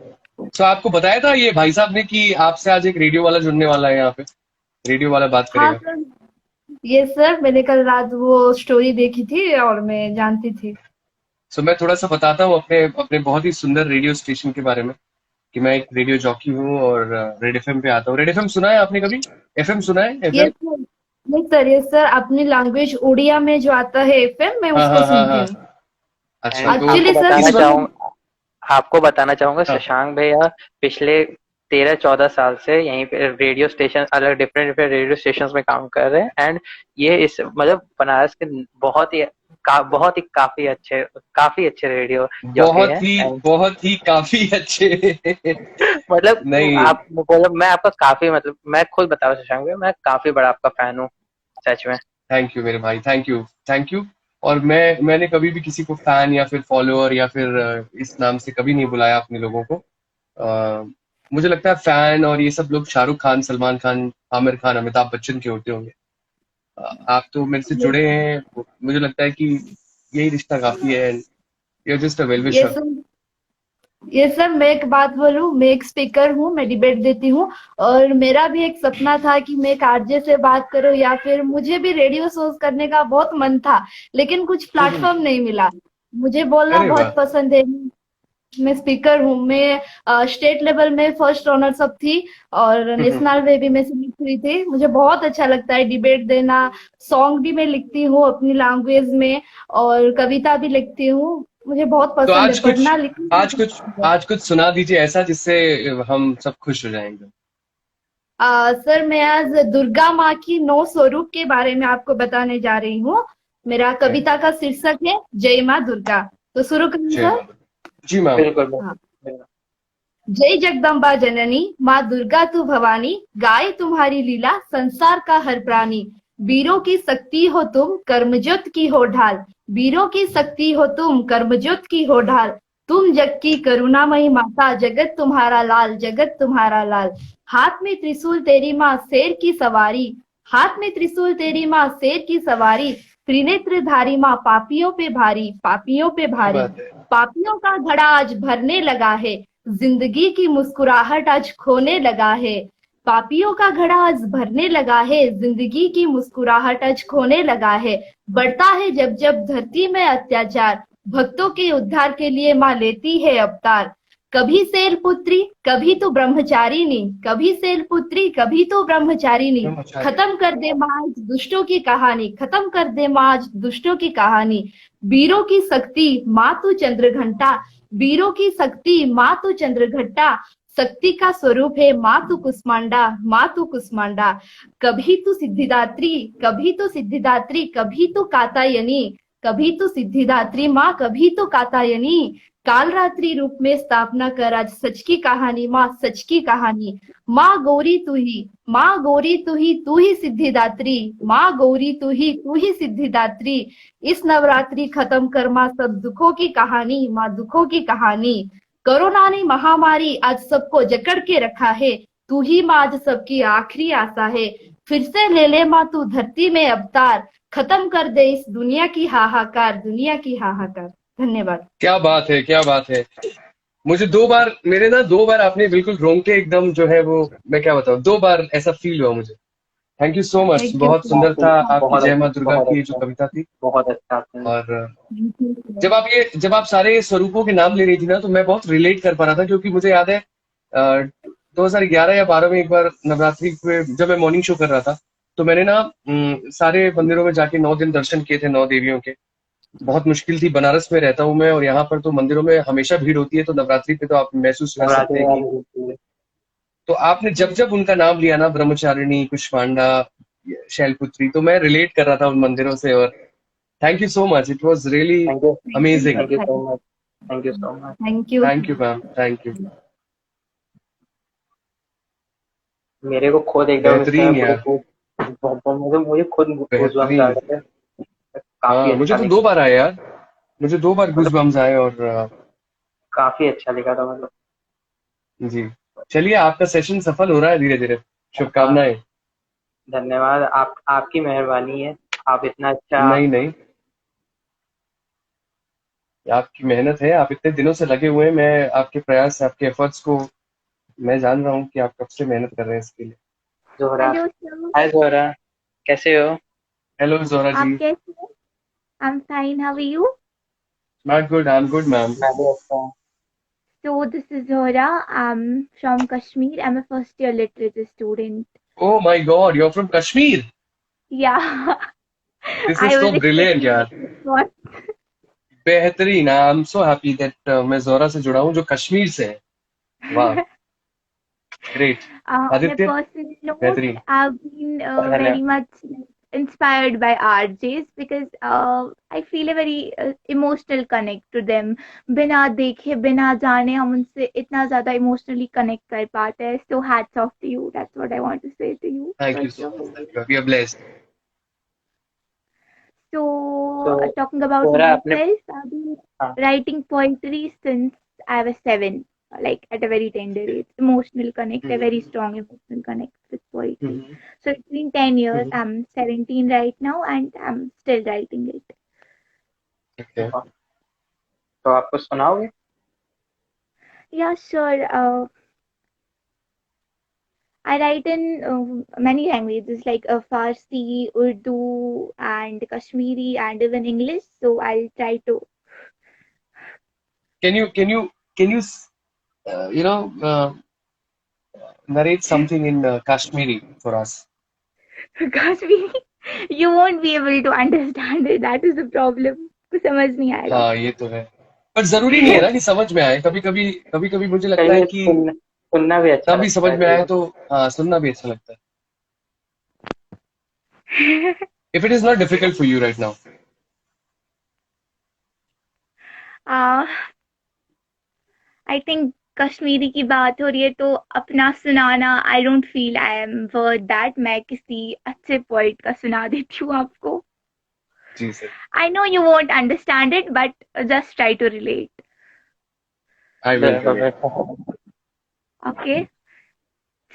Speaker 2: तो आपको बताया था ये भाई साहब ने कि आपसे आज एक रेडियो वाला जुड़ने वाला है यहाँ पे, रेडियो वाला बात
Speaker 7: हाँ
Speaker 2: करेगा.
Speaker 7: सर. ये सर मैंने कल रात वो स्टोरी देखी थी और मैं जानती थी.
Speaker 2: सो मैं थोड़ा सा बताता हूँ अपने अपने बहुत ही सुंदर रेडियो स्टेशन के बारे में, कि मैं एक रेडियो जॉकी हूँ और रेड एफएम पे आता हूँ. रेड एफएम सुना है आपने कभी? एफएम सुना है?
Speaker 7: ये
Speaker 2: एफएम?
Speaker 7: सर. नहीं सर. ये सर अपनी लैंग्वेज उड़िया में जो आता है FM मैं
Speaker 2: हाँ
Speaker 7: उसको
Speaker 2: हाँ हाँ
Speaker 7: सुनती
Speaker 2: हाँ.
Speaker 7: हूँ.
Speaker 2: अच्छा,
Speaker 1: एंड
Speaker 2: तो
Speaker 7: एक्चुअली सर
Speaker 2: इस वक्त
Speaker 1: आपको बताना चाहूंगा
Speaker 2: हाँ.
Speaker 1: शशांक भैया पिछले 13-14 साल से यहीं पे रेडियो स्टेशन, अलग डिफरेंट डिफरेंट रेडियो स्टेशन में काम कर रहे हैं। एंड ये इस मतलब बनारस के बहुत ही काफी अच्छे रेडियो जॉकी है। And
Speaker 2: बहुत ही काफी अच्छे.
Speaker 1: मतलब
Speaker 2: नहीं.
Speaker 1: आप मतलब मैं आपका काफी मतलब मैं खुद बता रहा हूँ शशांक भैया, मैं काफी बड़ा आपका फैन हूँ सच में।
Speaker 2: थैंक यू मेरे भाई, थैंक यू. और मैंने कभी भी किसी को फैन या फिर फॉलोअर या फिर इस नाम से कभी नहीं बुलाया अपने लोगों को. मुझे लगता है फैन और ये सब लोग शाहरुख खान, सलमान खान, आमिर खान, अमिताभ बच्चन के होते होंगे. आप तो मेरे से जुड़े हैं, मुझे लगता है कि यही रिश्ता काफी है. You are just a well
Speaker 7: ये
Speaker 2: विशर.
Speaker 7: सर. ये सर मैं एक बात बोलूं. मैं एक स्पीकर हूँ. मैं डिबेट देती हूँ और मेरा भी एक सपना था कि मैं एक आरजे से बात करूं या फिर मुझे भी रेडियो शोज करने का बहुत मन था, लेकिन कुछ प्लेटफॉर्म नहीं मिला. मुझे बोलना
Speaker 2: अरे वाह.
Speaker 7: बहुत पसंद है. मैं स्पीकर हूँ. मैं स्टेट लेवल में फर्स्ट रनर्स अप थी और नेशनल में भी मैं सिलेक्ट हुई थी. मुझे बहुत अच्छा लगता है डिबेट देना. सॉन्ग भी मैं लिखती हूँ अपनी लैंग्वेज में और कविता भी लिखती हूँ. मुझे बहुत
Speaker 2: तो
Speaker 7: पसंद है पढ़ना लिखना.
Speaker 2: आज कुछ सुना दीजिए ऐसा जिससे हम सब खुश हो जाएंगे.
Speaker 7: सर मैं आज दुर्गा माँ की 9 स्वरूप के बारे में आपको बताने जा रही हूँ. मेरा कविता का शीर्षक है जय माँ दुर्गा. तो शुरू करें
Speaker 2: जी
Speaker 7: सर.
Speaker 2: जी मैम.
Speaker 1: बिल्कुल
Speaker 7: हाँ.
Speaker 1: बिल्कुल।
Speaker 7: जय जगदम्बा जननी माँ दुर्गा तू भवानी, गाय तुम्हारी लीला संसार का हर प्राणी. वीरों की शक्ति हो तुम, कर्मज्योत की हो ढाल. वीरों की शक्ति हो तुम, कर्मज्योत की हो ढाल. तुम जग की करुणामयी माता, जगत तुम्हारा लाल, जगत तुम्हारा लाल. हाथ में त्रिशूल तेरी माँ, शेर की सवारी. हाथ में त्रिशूल तेरी माँ, शेर की सवारी, त्रिनेत्रधारी माँ, पापियों पे भारी, पापियों पे भारी।
Speaker 2: बात है।
Speaker 7: पापियों का घड़ा आज भरने लगा है, जिंदगी की मुस्कुराहट आज खोने लगा है। पापियों का घड़ा आज भरने लगा है, जिंदगी की मुस्कुराहट आज खोने लगा है। बढ़ता है जब जब धरती में अत्याचार, भक्तों के उद्धार के लिए माँ लेती है अवतार। कभी शैल पुत्री, कभी तो ब्रह्मचारिणी, कभी शैल पुत्री, कभी तो ब्रह्मचारिणी।
Speaker 2: ब्रह्मचारी।
Speaker 7: खत्म कर दे माँ आज दुष्टों की कहानी, खत्म कर दे माँ आज दुष्टों की कहानी। वीरों की शक्ति माँ तू चंद्रघंटा, वीरों की शक्ति माँ तू चंद्रघंटा। शक्ति का स्वरूप है माँ तू कुष्मांडा, माँ तू कुष्मांडा। कभी तू सिद्धिदात्री, कभी तो सिद्धिदात्री, कभी तो कात्यायनी, कभी तो सिद्धिदात्री माँ, कभी तो कात्यायनी। काल रात्रि रूप में स्थापना कर आज सच की कहानी माँ, सच की कहानी। माँ गौरी तू ही, माँ गौरी तू ही सिद्धिदात्री, माँ गौरी तू ही सिद्धिदात्री। इस नवरात्रि खत्म कर माँ सब दुखों की कहानी, माँ दुखों की कहानी। कोरोना ने महामारी आज सबको जकड़ के रखा है, तू ही माँ आज सबकी आखिरी आशा है। फिर से ले ले माँ तू धरती में अवतार, खत्म कर दे इस दुनिया की हाहाकार, दुनिया की हाहाकार। धन्यवाद।
Speaker 2: क्या बात है, क्या बात है। मुझे 2 बार, मेरे ना 2 बार आपने बिल्कुल रोंगटे एकदम जो है वो, मैं क्या बताऊं, 2 बार ऐसा फील हुआ मुझे। Thank you so much.
Speaker 7: Thank you.
Speaker 2: बहुत सुंदर था आपकी
Speaker 1: बहुत
Speaker 2: जय माँ
Speaker 1: अच्छा,
Speaker 2: दुर्गा
Speaker 1: बहुत
Speaker 2: की जो
Speaker 1: अच्छा,
Speaker 2: कविता थी।
Speaker 1: बहुत अच्छा आपने।
Speaker 2: और जब आप सारे स्वरूपों के नाम ले रही थी ना, तो मैं बहुत रिलेट कर पा रहा था, क्योंकि मुझे याद है 2011 या 12 में एक बार नवरात्रि पे जब मैं मॉर्निंग शो कर रहा था, तो मैंने ना सारे मंदिरों में जाके 9 दिन दर्शन किए थे, 9 देवियों के। बहुत मुश्किल थी, बनारस में रहता हूँ मैं, और यहाँ पर तो मंदिरों में हमेशा भीड़ होती है, तो नवरात्रि पे तो आप महसूस कर सकते
Speaker 1: नवरात्रि
Speaker 2: हैं कि,
Speaker 1: वाली होती है।
Speaker 2: तो आपने जब जब उनका नाम लिया ना, ब्रह्मचारिणी, कुष्मांडा, शैलपुत्री, तो मैं रिलेट कर रहा था उन मंदिरों से। और thank you so much, it was really
Speaker 1: thank you,
Speaker 2: amazing.
Speaker 1: Thank you so much, thank you so much.
Speaker 7: Thank you.
Speaker 2: Thank you ma'am, thank you.
Speaker 1: मेरे को खुद एकदम इसमें
Speaker 2: बेहतरीन यार,
Speaker 1: मुझे खुद गूज़बम्स आ
Speaker 2: बेहतरीन।
Speaker 1: गए थे। काफी
Speaker 2: हाँ, मुझे
Speaker 1: अच्छा
Speaker 2: तो
Speaker 1: लिखा,
Speaker 2: 2 बार आए यार, मुझे 2 बार
Speaker 1: मतलब
Speaker 2: गूज़बम्प्स आए। और
Speaker 1: काफी अच्छा लिखा था, मतलब।
Speaker 2: जी, चलिए, आपका सेशन सफल हो रहा है धीरे धीरे।
Speaker 1: हाँ,
Speaker 2: शुभकामनाएं।
Speaker 1: धन्यवाद। आपकी मेहरबानी है, आप इतना अच्छा।
Speaker 2: नहीं नहीं, आपकी मेहनत है, आप इतने दिनों से लगे हुए हैं। मैं आपके प्रयास, आपके एफर्ट्स को मैं जान रहा हूँ कि आप कब से मेहनत कर रहे हैं इसके लिए।
Speaker 1: Zohra,
Speaker 3: hello sir,
Speaker 1: hi Zohra, कैसे हो?
Speaker 2: हेलो जोहरा
Speaker 3: आप
Speaker 2: जी।
Speaker 3: कैसे हैं? I am fine, how are you?
Speaker 2: I am good ma'am.
Speaker 1: मैं भी अच्छा हूँ।
Speaker 3: So this is Zora. I'm from Kashmir. I'm a first year literature student.
Speaker 2: Oh my god, you are from Kashmir.
Speaker 3: Yeah,
Speaker 2: this is
Speaker 3: I
Speaker 2: so
Speaker 3: was
Speaker 2: brilliant
Speaker 3: expecting
Speaker 2: यार,
Speaker 3: this response.
Speaker 2: बेहतरीन। I am so happy that मैं जोहरा से जुड़ा हूँ जो कश्मीर से है। वाह, great.
Speaker 3: On a
Speaker 2: Aditya,
Speaker 3: personal note,
Speaker 2: बेहतरीन।
Speaker 3: I've been
Speaker 1: धन्यवाद।
Speaker 3: very much inspired by RJs because I feel a very emotional connect to them. बिना देखे बिना जाने हम उनसे इतना ज़्यादा emotionally connect कर पाते हैं. So hats off to you. That's what I want to say to you.
Speaker 2: Thank you
Speaker 3: First
Speaker 2: so
Speaker 3: of all.
Speaker 2: Much, we are blessed.
Speaker 3: So,
Speaker 1: तो
Speaker 3: talking about
Speaker 1: जोहरा आपने,
Speaker 3: myself, I've been
Speaker 1: हाँ,
Speaker 3: writing poetry since I was 7, like at a very tender age. Emotional connect, a very strong emotional connect with poetry. So, it's been 10 years. I'm 17 right now, and I'm still writing it.
Speaker 2: Okay,
Speaker 1: तो आपको सुनाओगे?
Speaker 3: Yeah, sure. I write in many languages like Farsi, Urdu, and Kashmiri, and even English. So, I'll try to.
Speaker 2: can you you know narrate something in Kashmiri for us?
Speaker 3: Kashmiri, you won't be able to understand it. That is the problem. कुछ समझ नहीं आएगा.
Speaker 2: हाँ, ये तो है, पर जरूरी नहीं है ना कि समझ में आए। कभी कभी मुझे लगता है
Speaker 1: कहीं
Speaker 2: कि
Speaker 1: सुनना भी अच्छा
Speaker 2: ना भी
Speaker 1: लगता
Speaker 2: समझ
Speaker 1: है
Speaker 2: में
Speaker 1: कई
Speaker 2: आए
Speaker 1: बार।
Speaker 2: तो हाँ, सुनना भी अच्छा लगता है। If it is not difficult for you right now.
Speaker 3: I think Kashmiri की बात हो रही है तो अपना सुनाना I don't feel I am worth that. मैं किसी अच्छे पोइट का सुना देती हूँ आपको.
Speaker 2: जी sir,
Speaker 3: I know you won't understand it but just try to relate.
Speaker 2: I will
Speaker 1: बिल्कुल
Speaker 2: रिलेट।
Speaker 1: बिल्कुल।
Speaker 3: ओके.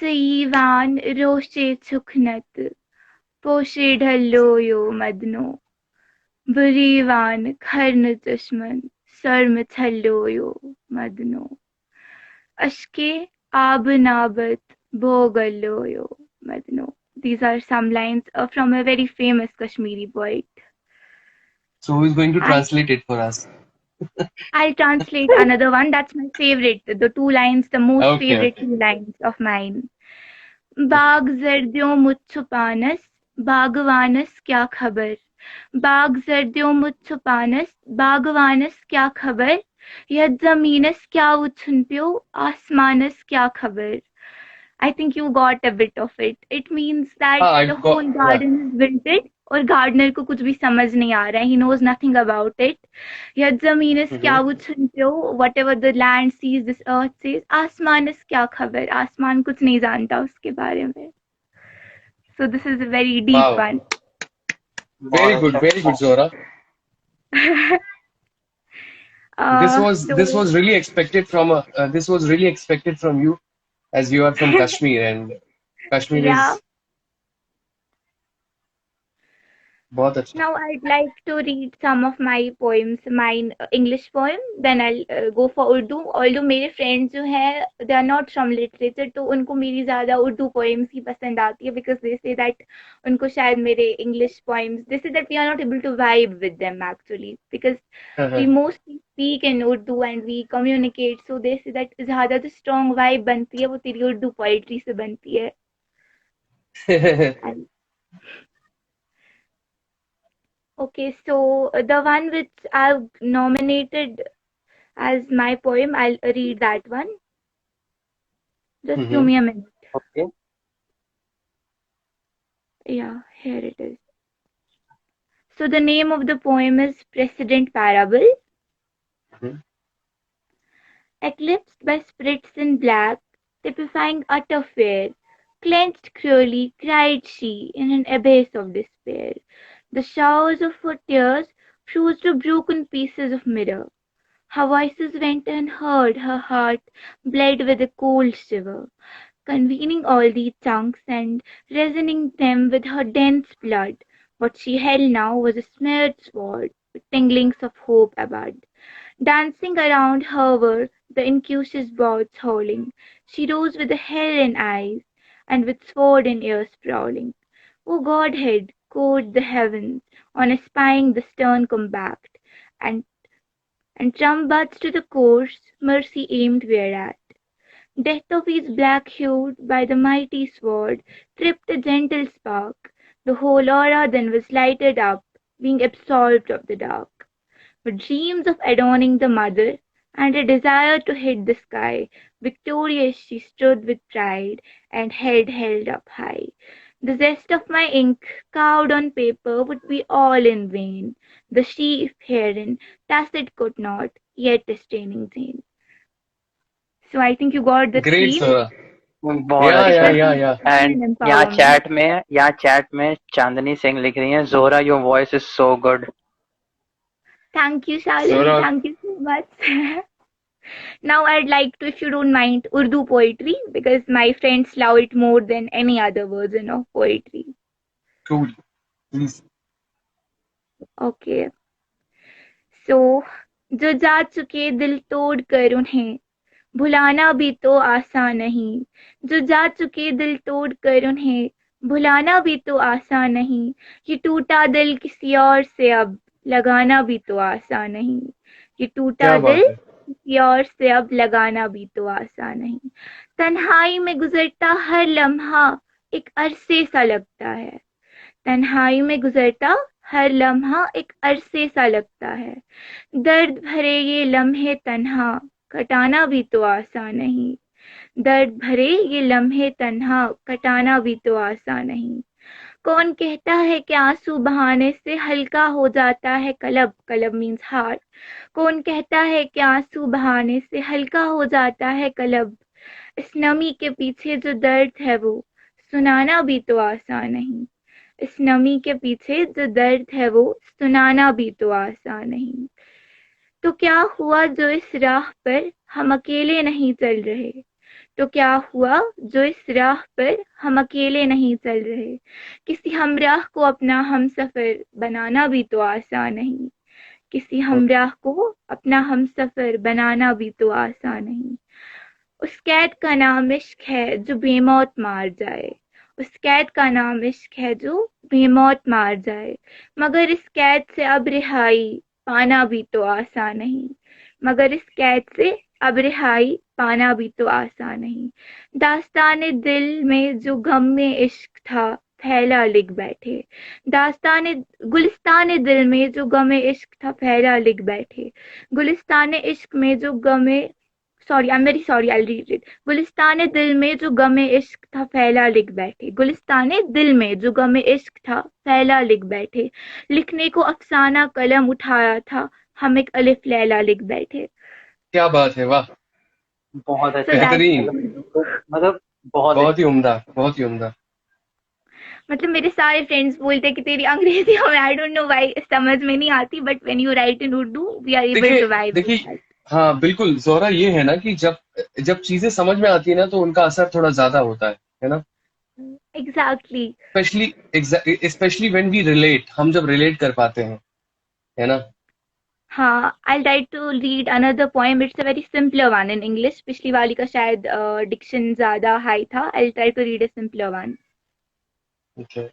Speaker 3: Tsivan roşe çuknat, पोशी ढल्लोयो मदनो बुरीवान खर्न दुश्मन सर्म छल्लोयो मदनो Ashke Abnabat Bhogalloyo Madno. These are some lines from a very famous Kashmiri poet.
Speaker 2: So who is going to
Speaker 3: I,
Speaker 2: translate it for us?
Speaker 3: I'll translate another one. That's my favorite. The two lines, the most
Speaker 2: Okay,
Speaker 3: favorite
Speaker 2: okay.
Speaker 3: two lines of mine. बाग जर्दियों मुच्छुपानस बागवानस क्या खबर बाग जर्दियों मुच्छुपानस बागवानस क्या खबर यद जमीनस क्या उछुनप्यो आसमानस क्या खबर I think you got a bit of it. It means that the
Speaker 2: I've got,
Speaker 3: whole garden is wilted और gardener को कुछ भी समझ नहीं आ रहा है. He knows nothing about it. यद ज़मीनस क्या उछुनप्यो, whatever the land sees, this earth says. आसमानस क्या खबर, आसमान कुछ नहीं जानता उसके बारे में. So this is a very deep
Speaker 2: Wow.
Speaker 3: one.
Speaker 2: Very good, Zora. This was really expected from you, as you are from Kashmir, and Kashmir
Speaker 3: Yeah.
Speaker 2: is बहुत अच्छा.
Speaker 3: Now I'd like to read some of my poems, my English poem, then I'll go for Urdu. Although मेरे friends जो हैं, they are not from literature, तो उनको मेरी ज़्यादा Urdu poems ही पसंद आती है, because they say that उनको शायद मेरे English poems, they say that we are not able to vibe with them actually, because we mostly speak in Urdu and we communicate, so they say that ज़्यादा जो strong vibe बनती है वो तेरी Urdu poetry से बनती है. Okay, so the one which I've nominated as my poem, I'll read that one. Just give me a minute.
Speaker 1: Okay.
Speaker 3: Yeah, here it is. So the name of the poem is Precedent Parable. Eclipsed by spirits in black, typifying utter fear, clenched cruelly, cried she in an abyss of despair. The showers of her tears froze to broken pieces of mirror. Her voices went unheard, her heart bled with a cold shiver, convening all these chunks and reasoning them with her dense blood. What she held now was a smeared sword, with tinglings of hope above. Dancing around her were the incautious birds howling. She rose with a hell in eyes, and with sword in ears prowling. O Godhead, code the heavens, on espying the stern combat, and trumpets to the course mercy aimed whereat. Death of his black-hued by the mighty sword tripped a gentle spark. The whole aura then was lighted up, being absolved of the dark. With dreams of adorning the mother, and a desire to hit the sky, victorious she stood with pride, and head held up high. The zest of my ink, carved on paper, would be all in vain. The sheaf herein, tacit could not, yet disdaining vain. So I think you got the
Speaker 2: Great,
Speaker 3: theme.
Speaker 2: Zora.
Speaker 1: बहुत
Speaker 2: Yeah.
Speaker 1: And यहाँ chat में चांदनी सिंह लिख रही हैं, Zora, your voice is so good.
Speaker 3: Thank you, Shalini.
Speaker 2: Zora.
Speaker 3: Thank you so much. Now I'd like to, if you don't mind, Urdu poetry, because my friends love it more than any other version of poetry.
Speaker 2: Cool. Please.
Speaker 3: Okay. So, जो जा चुके दिल तोड़ कर उन्हें भुलाना भी तो आसान नहीं, जो जा चुके दिल तोड़ कर उन्हें भुलाना भी तो आसान नहीं, ये टूटा दिल किसी और से अब लगाना भी तो आसान नहीं, ये टूटा दिल किसी और से अब लगाना भी तो आसान नहीं. तन्हाई में गुजरता हर लम्हा एक अरसे सा लगता है, तन्हाई में गुजरता हर लम्हा एक अरसे सा लगता है. दर्द भरे ये लम्हे तन्हा कटाना भी तो आसान नहीं, दर्द भरे ये लम्हे तन्हा कटाना भी तो आसान नहीं. कौन कहता है कि आंसू बहाने से हल्का हो जाता है कलब, कलब मीन्स हार्ट. कौन कहता है कि आंसू बहाने से हल्का हो जाता है कलब. इस नमी के पीछे जो दर्द है वो सुनाना भी तो आसान नहीं, इस नमी के पीछे जो दर्द है वो सुनाना भी तो आसान नहीं. तो क्या हुआ जो इस राह पर हम अकेले नहीं चल रहे, तो क्या हुआ जो इस राह पर हम अकेले नहीं चल रहे। किसी हमराह को अपना हमसफर बनाना भी तो आसान नहीं। किसी हमराह को अपना हमसफर बनाना भी तो आसान नहीं। उस कैद का नाम इश्क है जो बेमौत मार जाए। उस कैद का नाम इश्क है जो बेमौत मार जाए। मगर इस कैद से अब रिहाई पाना भी तो आसान नहीं। मगर इस कैद से अब रिहाई पाना भी तो आसान नहीं। दास्ताने दिल में जो गम में इश्क था फैला लिख बैठे। दास्ताने गुलिस्ताने दिल में जो गमे इश्क था फैला लिख बैठे। गुलिस्ताने इश्क में जो गमे sorry I am very sorry I read it. गुलिस्ताने दिल में जो गमे इश्क था फैला लिख बैठे। गुलिस्ताने दिल में जो गमे इश्क था फैला लिख बैठे। लिखने को अफसाना कलम उठाया था हम एक अलिफ लैला लिख बैठे।
Speaker 2: क्या बात है, वाह,
Speaker 1: बहुत
Speaker 3: So
Speaker 1: अच्छा।
Speaker 3: that's
Speaker 2: बेहतरीन,
Speaker 1: मतलब बहुत
Speaker 2: बहुत ही उम्दा, बहुत ही उम्दा।
Speaker 3: मतलब मेरे सारे फ्रेंड्स बोलते हैं कि तेरी अंग्रेजी में आई डोंट नो व्हाई समझ में नहीं आती, but when you write in Urdu we are able to vibe.
Speaker 2: देखिए, हाँ बिल्कुल जोहरा, ये है ना कि जब चीजें समझ में आती है ना तो उनका असर थोड़ा ज्यादा होता है ना।
Speaker 3: Exactly.
Speaker 2: Specially when we relate, हम जब रिलेट कर पाते हैं, है ना।
Speaker 3: हाँ, I'll try to read another poem. It's a very simpler one in English. पिछली वाली का शायद डिक्शन ज्यादा हाई था. I'll try to read a simpler one.
Speaker 2: Okay.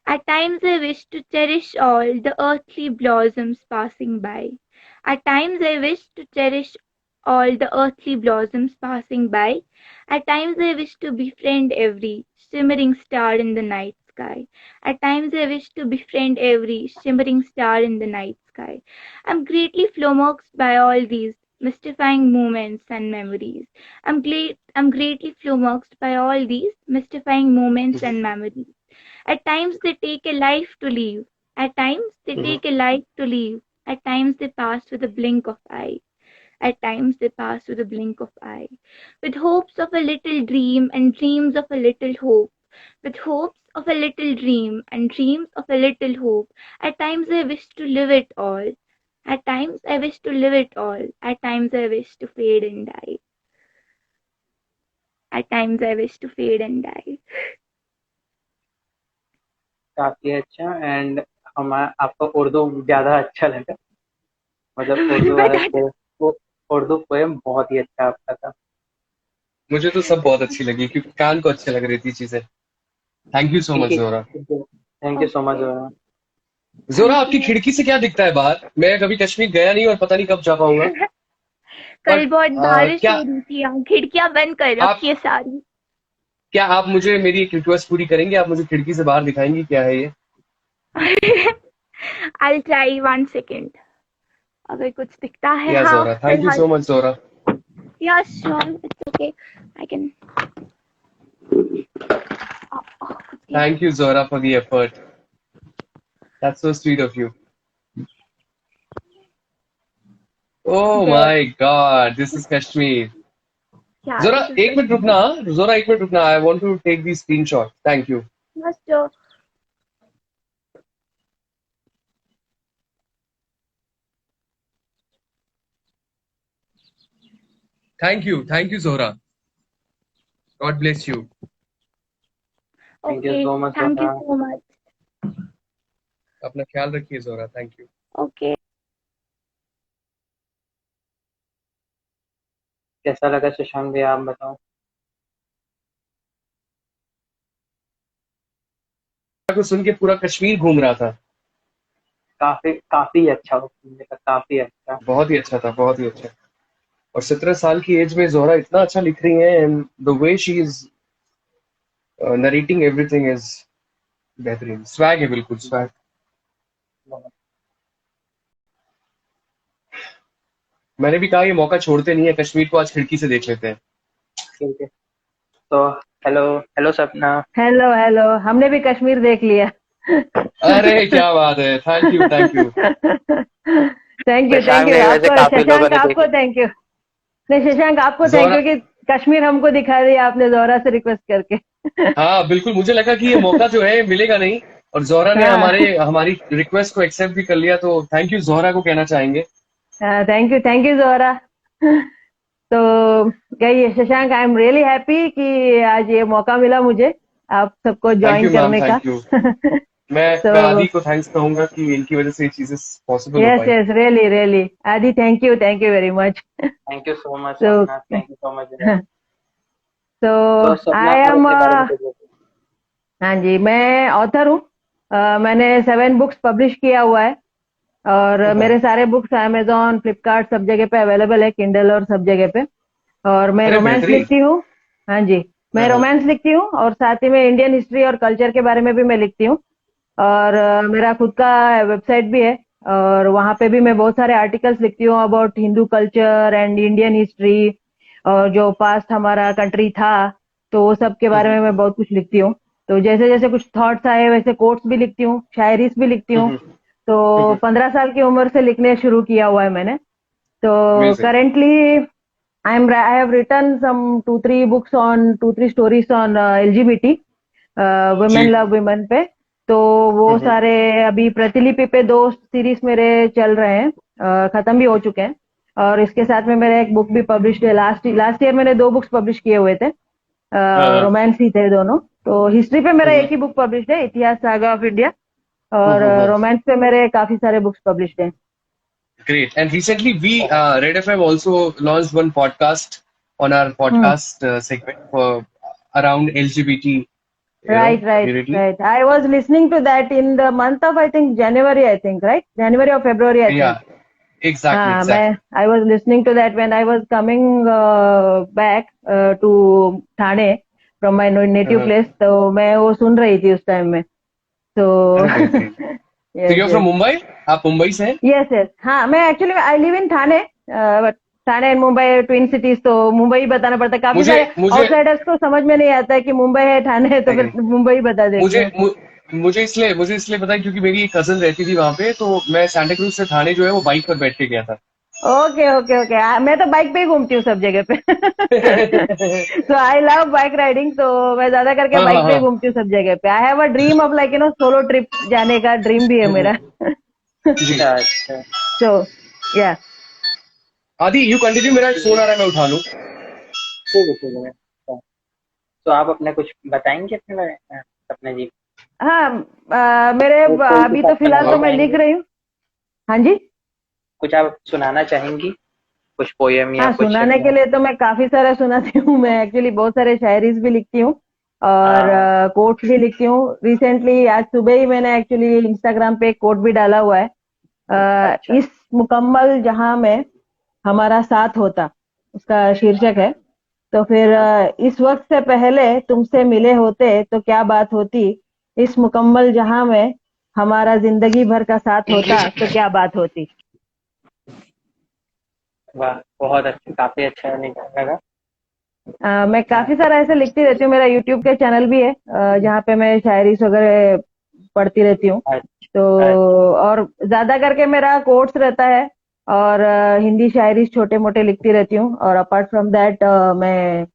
Speaker 3: At times I wish to cherish all the earthly blossoms passing by. At times I wish to cherish all the earthly blossoms passing by. At times I wish to befriend every shimmering star in the night sky. At times I wish to befriend every shimmering star in the night sky. I'm greatly flummoxed by all these mystifying moments and memories. I'm greatly flummoxed by all these mystifying moments and memories. At times they take a life to live. At times they take a life to live. At times they pass with a blink of eye. At times they pass with a blink of eye. With hopes of a little dream and dreams of a little hope. With hopes of a little dream and dreams of a little hope. At times I wish to live it all. At times I wish to live it all. At times I wish to fade and die. At times I wish to fade and die.
Speaker 1: काफी अच्छा। And आपको उर्दू ज्यादा अच्छा लगा, मतलब Urdu poem बहुत ही अच्छा आपका था।
Speaker 2: मुझे तो सब बहुत अच्छी लगी क्योंकि कान को अच्छे लग रही थी चीजें। Thank you so much Zohra.
Speaker 1: Thank you so much Zohra.
Speaker 2: Zohra, आपकी खिड़की से क्या दिखता है बाहर? मैं कभी कश्मीर गया नहीं और पता नहीं कब जा पाऊंगा।
Speaker 3: कल बहुत बारिश
Speaker 2: क्या
Speaker 3: हो रही थी, यहाँ खिड़कियां बंद कर रखी है सारी।
Speaker 2: क्या आप मुझे मेरी एक रिक्वेस्ट पूरी करेंगे? आप मुझे खिड़की से बाहर दिखाएंगी क्या है ये?
Speaker 3: I'll try 1 second. अगर कुछ दिखता है।
Speaker 2: या
Speaker 3: हाँ,
Speaker 2: Zohra, thank you so much Zohra.
Speaker 3: Yeah, sure, it's okay. I can.
Speaker 2: Thank you Zohra for the effort. That's so sweet of you. Oh my God, this is Kashmir.
Speaker 3: Yeah,
Speaker 2: Zohra,
Speaker 3: this is
Speaker 2: एक minute रुकना। Zohra, एक minute रुकना। I want to take the screenshot. Thank you.
Speaker 3: Yes, sure.
Speaker 2: Thank you Zohra. God bless you.
Speaker 1: Thank you
Speaker 3: Okay,
Speaker 1: so much,
Speaker 3: thank you
Speaker 1: Zohra.
Speaker 3: so much.
Speaker 2: अपना ख्याल रखिए Zohra. Thank you.
Speaker 3: Okay.
Speaker 1: कैसा लगा शशांक भैया, आप बताओ।
Speaker 2: को सुन के पूरा कश्मीर घूम रहा था।
Speaker 1: काफी अच्छा हो, काफी अच्छा।
Speaker 2: बहुत ही अच्छा था, बहुत ही अच्छा। और 17 साल की एज में जोहरा इतना अच्छा लिख रही है and the way she is narrating everything is बेहतरीन। स्वैग है, बिल्कुल स्वैग। मैंने भी कहा ये मौका छोड़ते नहीं है, कश्मीर को आज खिड़की से देख लेते हैं।
Speaker 1: ठीक है, तो हेलो सपना।
Speaker 8: हेलो, हमने भी कश्मीर देख लिया।
Speaker 2: अरे क्या बात है, थैंक यू
Speaker 8: थैंक यू
Speaker 1: वैसे
Speaker 8: आपको,
Speaker 1: काफी लोगों
Speaker 8: शशांक
Speaker 1: ने
Speaker 8: आपको थैंक यू। नहीं शशांक आपको थैंक यू कि कश्मीर हमको दिखा दिया आपने जोहरा से रिक्वेस्ट करके।
Speaker 2: हाँ बिल्कुल, मुझे लगा कि ये मौका जो है मिलेगा नहीं और जोहरा ने हमारी रिक्वेस्ट को एक्सेप्ट भी कर लिया, तो थैंक यू जोहरा को कहना चाहेंगे।
Speaker 8: Thank you Zohra. तो कहिए Shashank, I am really happy कि आज ये मौका मिला मुझे आप सबको
Speaker 2: थैंक
Speaker 8: ज्वाइन
Speaker 2: यू मैम,
Speaker 8: करने का।
Speaker 2: Thank you. मैं
Speaker 8: तो
Speaker 2: आदि को थैंक्स कहूंगा कि इनकी वजह से ये चीजें पॉसिबल हो
Speaker 8: यस
Speaker 2: पाई।
Speaker 8: Yes, really really Aadi, thank you very much.
Speaker 1: Thank you so much
Speaker 8: तो
Speaker 1: Swapna, thank you so much.
Speaker 8: तो
Speaker 1: तो स्वप्ना
Speaker 8: आई
Speaker 1: आप
Speaker 8: एम,
Speaker 1: अपने बारे में कुछ बताइए।
Speaker 8: हाँ जी, मैं ऑथर हूँ। मैंने 7 बुक्स पब्लिश किया हुआ है और मेरे सारे बुक्स अमेजोन, फ्लिपकार्ट सब जगह पे अवेलेबल है, किंडल और सब जगह पे। और मैं
Speaker 2: अरे
Speaker 8: रोमांस
Speaker 2: बेहतरीन।
Speaker 8: लिखती हूँ। हाँ जी, मैं रोमांस लिखती हूँ और साथ ही में इंडियन हिस्ट्री और कल्चर के बारे में भी मैं लिखती हूँ। और मेरा खुद का वेबसाइट भी है और वहाँ पे भी मैं बहुत सारे आर्टिकल्स लिखती हूँ about Hindu culture and Indian history, और जो पास्ट हमारा कंट्री था तो वो सब के बारे में मैं बहुत कुछ लिखती हूँ। तो जैसे जैसे कुछ थॉट्स आए वैसे कोट्स भी लिखती हूँ, शायरीज भी लिखती हूँ। तो 15 साल की उम्र से लिखने शुरू किया हुआ है मैंने। तो
Speaker 2: amazing.
Speaker 8: currently I have written some 2-3 books on 2-3 stories on LGBT,
Speaker 2: जी।
Speaker 8: women love women पे। तो वो सारे अभी प्रतिलिपि पे 2 सीरीज मेरे चल रहे हैं, खत्म भी हो चुके हैं। और इसके साथ में मेरा एक बुक भी पब्लिश है। लास्ट ईयर मैंने 2 बुक्स पब्लिश किए हुए थे, रोमांस ही थे दोनों। तो हिस्ट्री पे मेरा एक ही बुक पब्लिश है, इतिहास सागा ऑफ इंडिया। और रोमांस पे मेरे काफी सारे बुक्स पब्लिश हैं।
Speaker 2: Great. And recently, we Red FM also launched one podcast on our
Speaker 8: hmm,
Speaker 2: podcast segment for around LGBT,
Speaker 8: right, right,
Speaker 2: community.
Speaker 8: right. I was listening to that in the month of, I think, January, I think, right? January or February, I think.
Speaker 2: Yeah, exactly,
Speaker 8: हाँ,
Speaker 2: exactly.
Speaker 8: I was listening to that when I was coming back to Thane from my native
Speaker 2: Uh-huh.
Speaker 8: place. तो मैं वो सुन रही थी उस time में। तो
Speaker 2: अरे बेहतरीन। So
Speaker 8: yes,
Speaker 2: you're
Speaker 8: yes,
Speaker 2: from Mumbai? आप मुंबई से हैं?
Speaker 8: yes, yes. हाँ, मैं actually I live in Thane, but Thane and Mumbai twin cities, तो मुंबई बताना पड़ता है। काफी
Speaker 2: मुझे
Speaker 8: सारे
Speaker 2: मुझे
Speaker 8: आउटसाइडर्स को समझ में नहीं आता है कि मुंबई है ठाणे है, तो
Speaker 2: नहीं,
Speaker 8: फिर मुंबई बता देते
Speaker 2: मुझे
Speaker 8: हैं।
Speaker 2: मु, मुझे इसलिए पता है क्योंकि मेरी एक कजन रहती थी वहां पे, तो मैं सांता क्रूज से ठाणे जो है वो बाइक पर बैठ के गया था।
Speaker 8: ओके ओके ओके, मैं तो बाइक पे ही घूमती हूँ सब जगह पे। तो आई लव बाइक राइडिंग, तो मैं ज्यादा करके
Speaker 2: हाँ हाँ
Speaker 8: बाइक पे ही
Speaker 2: हाँ।
Speaker 8: घूमती हूँ सब जगह पे। I have a dream of like solo trip जाने का ड्रीम भी है मेरा।
Speaker 2: जी।
Speaker 1: अच्छा अच्छा।
Speaker 8: तो या
Speaker 2: आदि यू कंटिन्यू, मेरा एक फोन आ रहा है, मैं उठा लूँ।
Speaker 1: ठीक है ठीक है। तो आप अपने कुछ बताएंगे अपने बारे में, अपने जी
Speaker 8: हाँ, मेरे
Speaker 1: तो कोई
Speaker 8: अभी
Speaker 1: कुछ
Speaker 8: तो
Speaker 1: आप
Speaker 8: फिलहाल
Speaker 1: सुनाना
Speaker 8: तो मैं लिख
Speaker 1: चाहेंगे?
Speaker 8: रही हूँ। हाँ जी।
Speaker 1: कुछ आप सुनाना चाहेंगी, कुछ पोयम या
Speaker 8: हाँ,
Speaker 1: कुछ
Speaker 8: सुनाने के
Speaker 1: अपना?
Speaker 8: लिए तो मैं काफी सारा सुनाती हूँ। मैं एक्चुअली बहुत सारे शायरीज भी लिखती हूँ और
Speaker 1: हाँ।
Speaker 8: कोट्स भी लिखती हूँ। रिसेंटली आज सुबह ही मैंने एक्चुअली इंस्टाग्राम पे एक कोट भी डाला हुआ है।
Speaker 1: अच्छा।
Speaker 8: इस मुकम्मल जहां में हमारा साथ होता, उसका शीर्षक है। तो फिर
Speaker 1: हाँ।
Speaker 8: इस वक्त से पहले तुमसे मिले होते तो क्या बात होती, इस मुकम्मल जहां में हमारा जिंदगी भर का साथ होता तो क्या बात होती।
Speaker 1: वाह, बहुत अच्छा, काफी अच्छा लगा।
Speaker 8: मैं काफी सारा ऐसे लिखती रहती हूँ। मेरा यूट्यूब के चैनल भी है जहाँ पे मैं शायरी वगैरह पढ़ती रहती हूँ। तो
Speaker 1: अच्छा।
Speaker 8: और ज्यादा करके मेरा कोट्स रहता है और हिंदी शायरी छोटे मोटे लिखती रहती हूँ। और अपार्ट फ्रॉम दैट मैं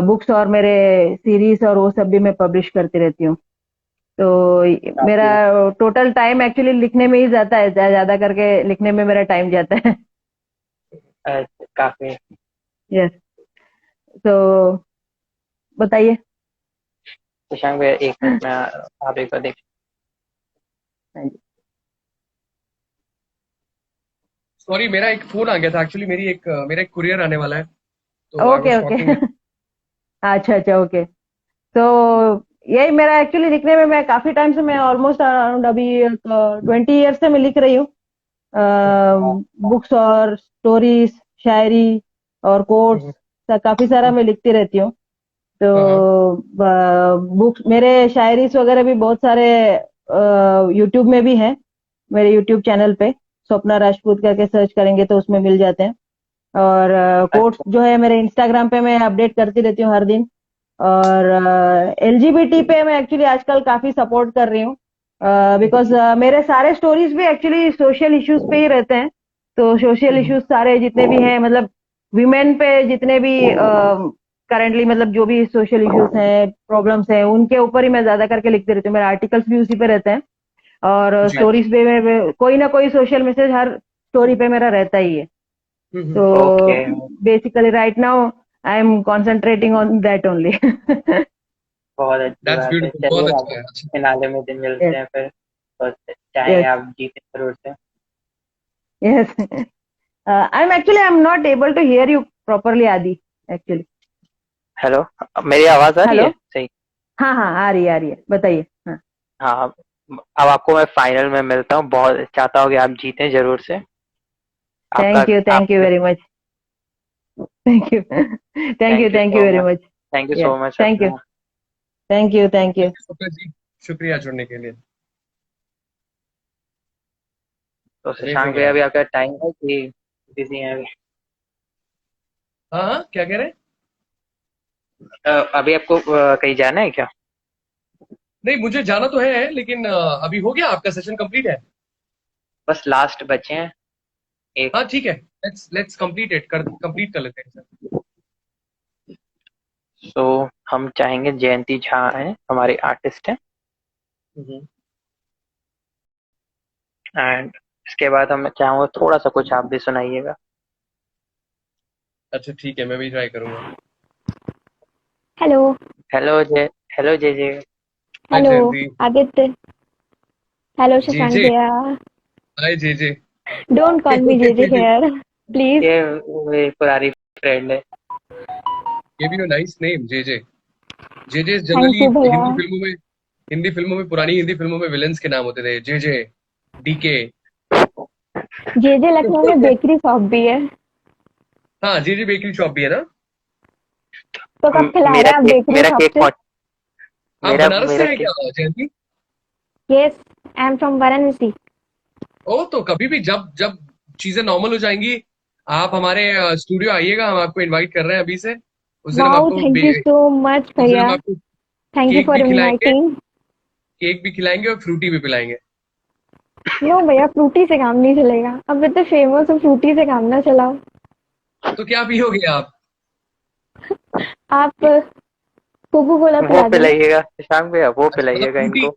Speaker 8: बुक्स और मेरे सीरीज और वो सब भी मैं पब्लिश करती रहती हूँ। तो मेरा
Speaker 1: काफी
Speaker 8: टोटल टाइम एक्चुअली लिखने में ही जाता है, ज्यादा करके लिखने में मेरा टाइम जाता है।
Speaker 1: काफी।
Speaker 8: यस। तो बताइए।
Speaker 1: शशांक भैया, एक मिनट में आप एक बार देख।
Speaker 2: सॉरी, मेरा एक फोन आ गया था एक्चुअली, मेरा एक कुरियर आने वाला है, तो आई
Speaker 8: ओके
Speaker 2: वाज
Speaker 8: ओके।
Speaker 2: टॉकिंग।
Speaker 8: अच्छा अच्छा, ओके। तो यही मेरा एक्चुअली लिखने में, मैं काफी टाइम से, मैं ऑलमोस्ट अराउंड अभी 20 ईयर से मैं लिख रही हूँ। बुक्स और स्टोरीज, शायरी और कोट्स, काफी सारा मैं लिखती रहती हूँ। तो बुक्स, मेरे शायरीज वगैरह भी बहुत सारे यूट्यूब में भी हैं। मेरे यूट्यूब चैनल पे स्वप्ना राजपूत करके सर्च करेंगे तो उसमें मिल जाते हैं। और कोट्स
Speaker 1: अच्छा।
Speaker 8: जो है मेरे इंस्टाग्राम पे मैं अपडेट करती रहती हूँ हर दिन। और एलजीबीटी पे मैं एक्चुअली आजकल काफी सपोर्ट कर रही हूँ, बिकॉज मेरे सारे स्टोरीज भी एक्चुअली सोशल इश्यूज पे ही रहते हैं। तो सोशल इश्यूज सारे जितने भी हैं, मतलब विमेन पे जितने भी करंटली, मतलब जो भी सोशल इश्यूज हैं, प्रॉब्लम्स हैं, उनके ऊपर ही मैं ज्यादा करके लिखती रहती हूँ। मेरे आर्टिकल्स भी उसी पे रहते हैं और
Speaker 2: जी।
Speaker 8: स्टोरीज पे कोई ना कोई सोशल मैसेज हर स्टोरी पे मेरा रहता ही है। So
Speaker 1: Okay.
Speaker 8: basically right now I am concentrating on that only.
Speaker 1: बहुत अच्छी
Speaker 2: दैट्स
Speaker 1: बात है।
Speaker 2: ब्यूटीफुल, बहुत
Speaker 1: चलिए
Speaker 2: अच्छा
Speaker 1: आप
Speaker 2: है। अच्छा,
Speaker 1: फिनाले में दिन मिलते
Speaker 8: Yes,
Speaker 1: हैं फिर, तो चाहे
Speaker 8: yes,
Speaker 1: आप जीते जरूर से।
Speaker 8: yes. I'm not able to hear you properly, Adi, actually.
Speaker 1: Hello, मेरी आवाज आ रही
Speaker 8: हेलो,
Speaker 1: है सही?
Speaker 8: हाँ, आ रही है, बताइए। हाँ,
Speaker 1: हाँ, अब आपको मैं फाइनल में मिलता हूँ, बहुत चाहता हूँ कि आप जीतें जरूर से। आपका
Speaker 8: थैंक यू
Speaker 1: आप
Speaker 8: very much, thank you, thank you very much.
Speaker 1: Thank you
Speaker 8: या,
Speaker 1: सो मच
Speaker 8: थैंक यू,
Speaker 1: अपना।
Speaker 8: Thank you.
Speaker 2: शुक्रिया जी, शुक्रिया जुड़ने के लिए।
Speaker 1: तो शशांक
Speaker 2: अमेजिंग
Speaker 1: भैया,
Speaker 2: यार।
Speaker 1: अभी आपका टाइम है कि बिजी हैं अभी?
Speaker 2: हाँ, क्या कह रहे हैं?
Speaker 1: अभी आपको कहीं जाना है क्या?
Speaker 2: नहीं, मुझे जाना तो है, लेकिन अभी हो गया, आपका सेशन कंप्लीट है?
Speaker 1: बस लास्ट बचे हैं एक।
Speaker 2: हाँ ठीक है, लेट्स कंप्लीट कर लेते हैं सर।
Speaker 1: तो हम चाहेंगे, जयंती झा है हमारी आर्टिस्ट है, एंड इसके बाद हम चाहूँगा थोड़ा सा कुछ आप भी सुनाइएगा।
Speaker 2: अच्छा ठीक है, मैं भी ट्राई करूंगा।
Speaker 3: हेलो।
Speaker 1: हेलो जय, hello Jay Jay.
Speaker 2: Hi
Speaker 3: hello
Speaker 2: Jayanti.
Speaker 3: Aditya. Hello
Speaker 2: J
Speaker 3: Shashank
Speaker 2: J
Speaker 3: भैया।
Speaker 2: Hi J J.
Speaker 3: Don't call me JJ here please.
Speaker 1: ये मेरी पुरानी फ्रेंड है।
Speaker 2: Give you nice name, J J. J J
Speaker 3: thank
Speaker 2: generally
Speaker 3: you भैया।
Speaker 2: हिंदी फिल्मों में विलेंस के नाम होते थे, J J, DK.
Speaker 3: JJ Lucknow में बेकरी शॉप भी है,
Speaker 2: हाँ, जे जे बेकरी शॉप भी है ना।
Speaker 3: तो कब खिला रहे
Speaker 1: मेरा
Speaker 3: हैं आप
Speaker 1: केक,
Speaker 3: बेकरी
Speaker 1: मेरा
Speaker 3: शॉप
Speaker 1: केक
Speaker 3: से?
Speaker 2: आप
Speaker 1: मेरा
Speaker 2: बनारस
Speaker 1: मेरा
Speaker 2: से हैं
Speaker 1: केक।
Speaker 2: क्या Jayanti?
Speaker 3: Yes, I am from Varanasi.
Speaker 2: Oh, तो कभी भी जब जब चीजें नॉर्मल हो जाएंगी, आप हमारे स्टूडियो आइएगा, हम आपको इनवाइट कर रहे हैं अभी से।
Speaker 3: Wow, thank you so much
Speaker 2: उस दिन हम
Speaker 3: भैया।
Speaker 2: आपको
Speaker 3: थैंक यू
Speaker 2: केक
Speaker 3: फॉर
Speaker 2: भी खिलाएंगे,
Speaker 3: इनवाइटिंग।
Speaker 2: केक भी खिलाएंगे और फ्रूटी भी पिलाएंगे।
Speaker 3: नो भैया, फ्रूटी से काम नहीं चलेगा, अब इतने फेमस हो, फ्रूटी से काम ना चलाओ।
Speaker 2: तो क्या पियोगे आप?
Speaker 3: आप कोको कोला
Speaker 1: वो
Speaker 3: पिला दो।
Speaker 1: पिलाइएगा शशांक भैया, वो
Speaker 2: अच्छा, मतलब
Speaker 1: पिलाइएगा
Speaker 2: फ्रूटी,
Speaker 1: इनको।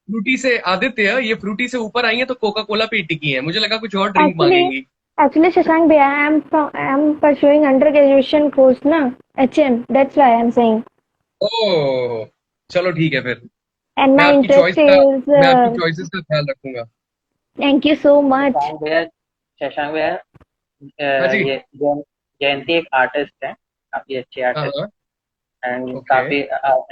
Speaker 2: फ्रूटी से आदित्य, ये फ्रूटी से ऊपर आई है तो कोका कोला पे ही टिकी है, मुझे लगा कुछ और ड्रिंक
Speaker 3: एक्चुअली
Speaker 2: मांगेंगी।
Speaker 3: एक्चुअली शशांक भैया, I am pursuing under graduation course ना, hmm, that's why I am saying.
Speaker 2: Oh, चलो ठीक है फिर।
Speaker 3: एंड
Speaker 2: मैं
Speaker 3: माय
Speaker 2: आपकी चॉइस
Speaker 3: इंटरेस्ट
Speaker 2: का मैं आपकी
Speaker 3: इज।
Speaker 2: चॉइसेस का ख्याल रखूंगा।
Speaker 3: Thank you so much.
Speaker 1: Shashank भैया, शशांक भैया,
Speaker 2: हाँ जी।
Speaker 1: ये जयंती एक आर्टिस्ट है, काफी अच्छी
Speaker 2: हाँ
Speaker 1: आर्टिस्ट,
Speaker 2: हाँ।
Speaker 1: And
Speaker 2: okay.
Speaker 1: काफी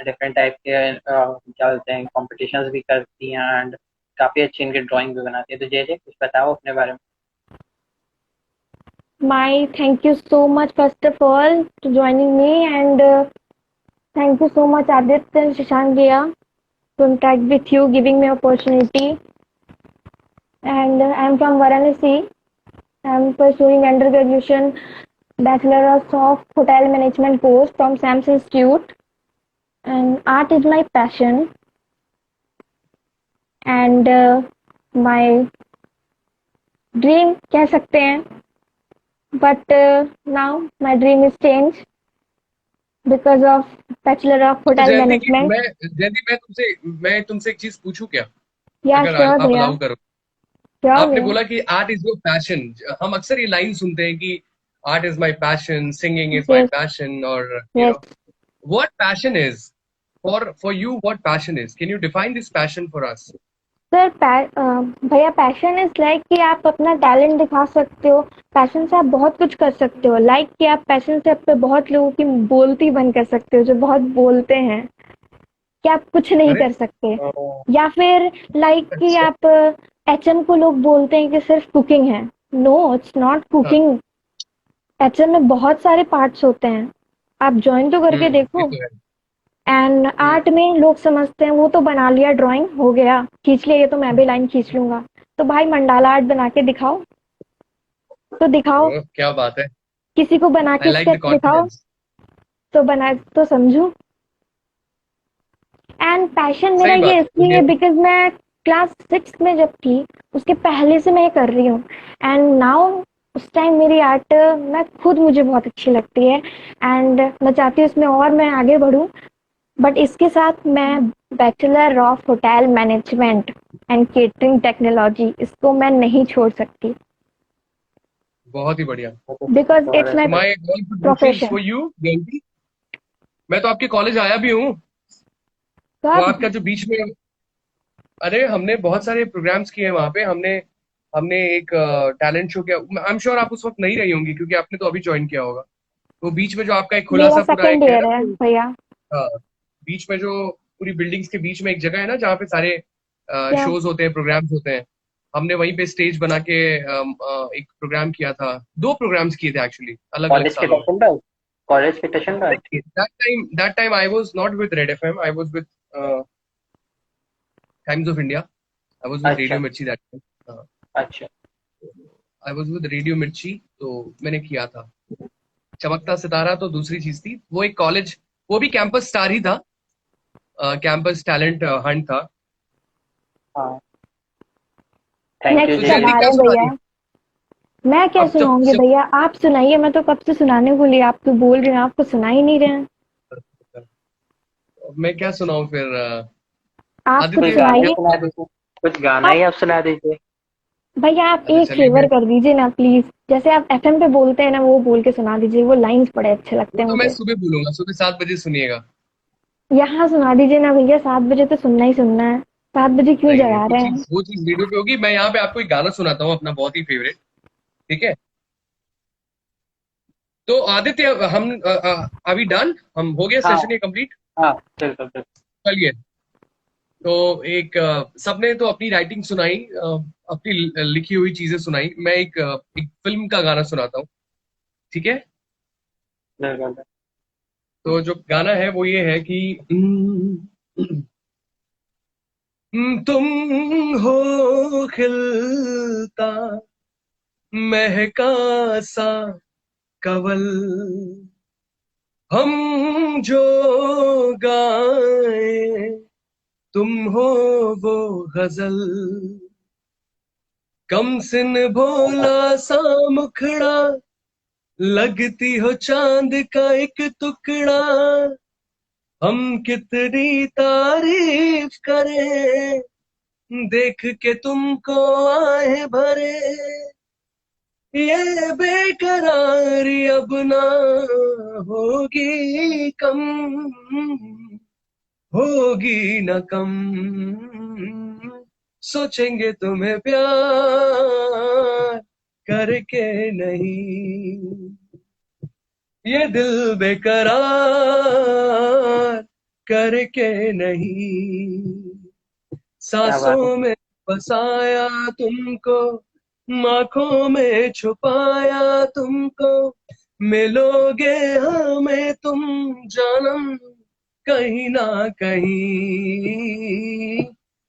Speaker 1: डिफरेंट टाइप के क्या बोलते हैं, कॉम्पिटिशन्स भी करती हैं, एंड काफी अच्छी इनकी ड्राइंग भी बनाती है। तो जय जय कुछ बताओ अपने बारे में।
Speaker 3: My thank you so much first of all to joining me, and thank you so much Aditya and Shashank Bhaiya to interact with you, giving me opportunity. And I'm from Varanasi. I'm pursuing undergraduation Bachelor of Hotel Management course from SAMS Institute. And art is my passion and my dream कह सकते हैं. But now my dream is changed because of Bachelor of
Speaker 2: तो
Speaker 3: Hotel Management.
Speaker 2: जयंती, मैं तुमसे एक चीज पूछूं क्या,
Speaker 3: Yeah,
Speaker 2: अगर
Speaker 3: sure
Speaker 2: आप
Speaker 3: भैया,
Speaker 2: अलाउ करो?
Speaker 3: sure
Speaker 2: आपने
Speaker 3: भैया.
Speaker 2: बोला कि आर्ट इज योर पैशन। हम अक्सर ये लाइन सुनते हैं कि art is my passion, singing is my
Speaker 3: Yes,
Speaker 2: passion, और
Speaker 3: yes.
Speaker 2: What passion is for you, what passion is, can you define this passion for us?
Speaker 3: Sir भैया, passion is like कि आप अपना टैलेंट दिखा सकते हो, पैशन से आप बहुत कुछ कर सकते हो, लाइक कि आप पैशन से आप पे बहुत लोगों की बोलती बंद कर सकते हो जो बहुत बोलते हैं कि आप कुछ नहीं
Speaker 2: अरे
Speaker 3: कर सकते, या फिर लाइक कि
Speaker 2: अच्छा।
Speaker 3: आप एचएम को लोग बोलते हैं कि सिर्फ कुकिंग है। नो, इट्स नॉट
Speaker 2: हाँ,
Speaker 3: कुकिंग। एचएम में बहुत सारे पार्ट्स होते हैं, आप ज्वाइन तो करके
Speaker 2: ये
Speaker 3: देखो।
Speaker 2: तो है।
Speaker 3: एंड आर्ट में लोग समझते हैं वो तो बना लिया, ड्राइंग हो गया, खींच लिया, ये तो मैं भी लाइन खींच लूंगा। तो भाई मंडाला आर्ट बना के दिखाओ, तो दिखाओ।
Speaker 2: क्या बात है,
Speaker 3: किसी को बना
Speaker 2: आई
Speaker 3: के
Speaker 2: लाइक द
Speaker 3: स्केच दिखाओ,
Speaker 2: कॉन्फिडेंस।
Speaker 3: तो बना तो समझो। एंड पैशन मेरा
Speaker 2: सही
Speaker 3: ये
Speaker 2: बात है
Speaker 3: इसलिए बिकॉज मैं क्लास 6 में जब थी उसके पहले से मैं ये कर रही हूँ, एंड नाउ उस टाइम मेरी आर्ट मैं खुद मुझे बहुत अच्छी लगती है, एंड मैं चाहती हूँ इसमें और मैं आगे बढ़ूँ। बट इसके साथ मैं bachelor of hotel management and catering technology, इसको मैं नहीं छोड़ सकती।
Speaker 2: बहुत ही बढ़िया।
Speaker 3: because it's my
Speaker 2: my all good wishes
Speaker 3: profession.
Speaker 2: For you Jayanti. मैं तो आपके कॉलेज आया भी हूँ,
Speaker 3: तो
Speaker 2: तो
Speaker 3: आप
Speaker 2: आपका जो बीच में, अरे हमने बहुत सारे प्रोग्राम्स किए हैं वहां पे। हमने हमने एक टैलेंट शो किया। आई एम श्योर आप उस वक्त नहीं रही होंगी क्योंकि आपने तो अभी ज्वाइन किया होगा। तो बीच में जो आपका एक खुला
Speaker 3: मेरा
Speaker 2: सा पूरा
Speaker 3: सेकंड
Speaker 2: एक है
Speaker 3: ईयर
Speaker 2: ना,
Speaker 3: है भैया।
Speaker 2: हाँ, बीच में जो पूरी बिल्डिंग्स के बीच में एक जगह है ना जहाँ पे सारे
Speaker 3: क्या?
Speaker 2: शोज होते हैं, प्रोग्राम्स होते हैं। हमने वहीं पे स्टेज बना के एक प्रोग्राम किया था। 2 प्रोग्राम्स किए थे एक्चुअली, अलग अलग
Speaker 1: कॉलेज के
Speaker 2: सालों में।
Speaker 1: टशन पर, कॉलेज के टशन पर।
Speaker 2: That time I was not with Red FM. I was with Times of India. I was with
Speaker 1: अच्छा
Speaker 2: Radio Mirchi that time.
Speaker 1: अच्छा।
Speaker 2: I was with Radio Mirchi, तो मैंने किया था। चमकता सितारा तो दूसरी चीज थी। वो एक कॉलेज, वो भी कैंपस स्टार ही था, कैंपस टैलेंट हंट था।
Speaker 1: हाँ, थैंक यू
Speaker 3: नेक्स्ट
Speaker 2: तो
Speaker 1: जय।
Speaker 3: कब
Speaker 2: जल्दी
Speaker 3: आ
Speaker 2: क्या
Speaker 3: रहे हैं
Speaker 2: सुना
Speaker 3: भैया?
Speaker 2: दी?
Speaker 3: मैं क्या
Speaker 2: अब जब
Speaker 3: सुनाऊंगी
Speaker 2: जब
Speaker 3: भैया? आप सुनाइए, मैं तो कब से सुनाने को ली, आप तो बोल रहे हैं, आपको सुना ही नहीं रहे हैं।
Speaker 2: मैं क्या सुनाऊं फिर?
Speaker 3: आप कुछ
Speaker 2: आदित्य
Speaker 1: कुछ गाना
Speaker 3: सुनाइए।
Speaker 1: सुना दीजिए, कुछ गाना ही
Speaker 3: आप
Speaker 1: आप सुना दीजिए।
Speaker 3: भैया आप
Speaker 2: अच्छा
Speaker 3: एक
Speaker 2: चलिए
Speaker 3: फेवर कर दीजिए ना प्लीज, जैसे आप एफएम पे बोलते हैं ना वो बोल के सुना दीजिए, वो लाइंस बड़े अच्छे लगते
Speaker 2: वो
Speaker 3: हैं
Speaker 2: तो मैं
Speaker 3: मुझे।
Speaker 2: सुबह बोलूंगा, सुबह 7 बजे सुनिएगा।
Speaker 3: यहाँ सुना दीजिए ना भैया, 7 बजे तो सुनना ही सुनना है, 7 बजे क्यों
Speaker 2: नहीं नहीं,
Speaker 3: जगा रहे हैं?
Speaker 2: वो चीज रेडियो पे होगी। मैं यहाँ पे आपको एक गाना सुनाता हूँ अपना बहुत ही फेवरेट, ठीक है? तो आदित्य हम अभी डन, हम हो गया
Speaker 1: हाँ
Speaker 2: सेशन ये कंप्लीट।
Speaker 1: हाँ, बिल्कुल बिल्कुल।
Speaker 2: चलिए, तो एक सबने तो अपनी राइटिंग सुनाई, अपनी लिखी हुई चीजें सुनाई। मैं एक फिल्म का गाना सुनाता हूँ, ठीक है?
Speaker 1: बिल्कुल।
Speaker 2: तो जो गाना है वो ये है कि तुम हो खिलता महका सा कवल, हम जो गाए तुम हो वो गजल, कम सिन भोला सा मुखड़ा, लगती हो चांद का एक टुकड़ा, हम कितनी तारीफ करें देख के तुमको आए भरे, ये बेकरारी अब ना होगी कम, होगी न कम, सोचेंगे तुम्हें प्यार करके नहीं, ये दिल बेकरार करके नहीं,
Speaker 1: क्या बात है।
Speaker 2: सांसों में बसाया तुमको, आँखों में छुपाया तुमको, मिलोगे हमें तुम जानम कहीं ना कहीं,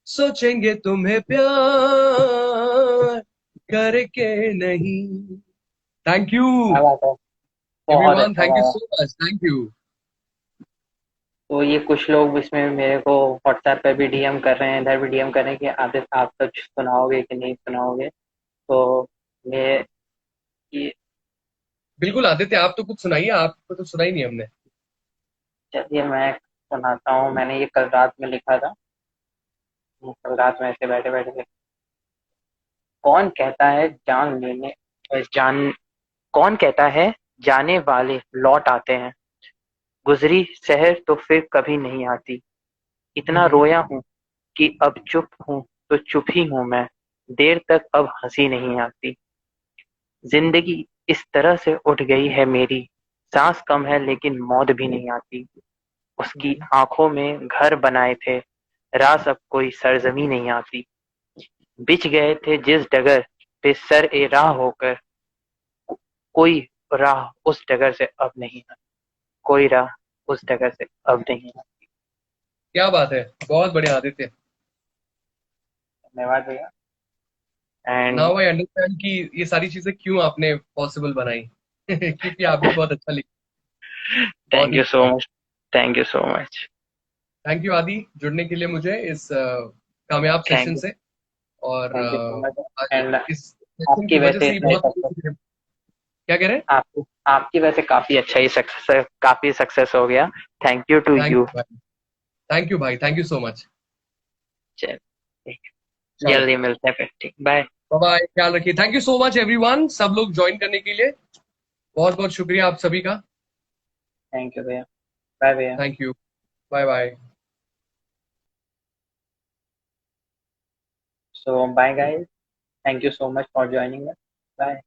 Speaker 2: सोचेंगे तुम्हें प्यार करके नहीं। थैंक यू
Speaker 1: क्या बात है, बहुत
Speaker 2: एवरीवन,
Speaker 1: अच्छा
Speaker 2: थैंक यू
Speaker 1: गाया।
Speaker 2: सो मच, थैंक यू।
Speaker 1: तो ये कुछ लोग इसमें मेरे को व्हाट्सएप पे भी डीएम कर रहे हैं, इधर भी डीएम कर रहे हैं कि आप कुछ सुनाओगे कि नहीं सुनाओगे। तो मैं ये,
Speaker 2: बिल्कुल आदित्य, आप तो कुछ सुनाइए, आपको तो सुना ही नहीं हमने।
Speaker 1: चलिए मैं सुनाता हूँ। मैंने ये कल रात में लिखा था, कल रात में ऐसे बैठे बैठे लिखा। कौन कहता है जान कौन कहता है जाने वाले लौट आते हैं, गुजरी शहर तो फिर कभी नहीं आती। इतना रोया हूँ कि अब चुप हूँ तो चुप ही हूँ मैं, देर तक अब हंसी नहीं आती। जिंदगी इस तरह से उठ गई है मेरी, सांस कम है लेकिन मौत भी नहीं आती। उसकी आंखों में घर बनाए थे, रास अब कोई सरजमी नहीं आती। बिछ गए थे जिस डगर पे सर ए राह होकर, कोई राह उस डगर से अब नहीं आती। कोई राह उस डगर से अब नहीं आती।
Speaker 2: क्या बात है, बहुत बढ़िया आदित्य।
Speaker 1: धन्यवाद भैया। एंड
Speaker 2: नाउ आई अंडरस्टैंड कि ये सारी चीजें क्यों आपने पॉसिबल बनाई क्योंकि आप भी बहुत अच्छा लिखे, बहुत
Speaker 1: थैंक
Speaker 2: ही
Speaker 1: यू सो
Speaker 2: बढ़िया।
Speaker 1: Much, thank you so much.
Speaker 2: Thank you आदि जुड़ने के लिए मुझे इस कामयाब सेशन
Speaker 1: थैंक
Speaker 2: से। और
Speaker 1: यू सो मच।
Speaker 2: आज
Speaker 1: एंड
Speaker 2: इस सेशन
Speaker 1: आपकी
Speaker 2: की वजह
Speaker 1: वैसे
Speaker 2: से ही
Speaker 1: इतना ही
Speaker 2: बहुत
Speaker 1: सक्सेस,
Speaker 2: लोगों ने- क्या कह रहे हैं?
Speaker 1: आपकी वैसे काफी अच्छा ही सक्सेस, काफी सक्सेस हो गया। Thank you to
Speaker 2: thank
Speaker 1: you.
Speaker 2: You भाई, थैंक यू भाई, थैंक यू सो मच।
Speaker 1: चल ठीक है,
Speaker 2: चलो
Speaker 1: जल्दी मिलते हैं फिर। ठीक, बाय।
Speaker 2: बाय, ख्याल रखिए। Thank you so much everyone, सब लोग ज्वाइन करने के लिए बहुत बहुत शुक्रिया आप सभी का।
Speaker 1: थैंक यू भैया, बाय भैया।
Speaker 2: Thank you, bye bye.
Speaker 1: So bye guys, thank you so much for joining us, bye.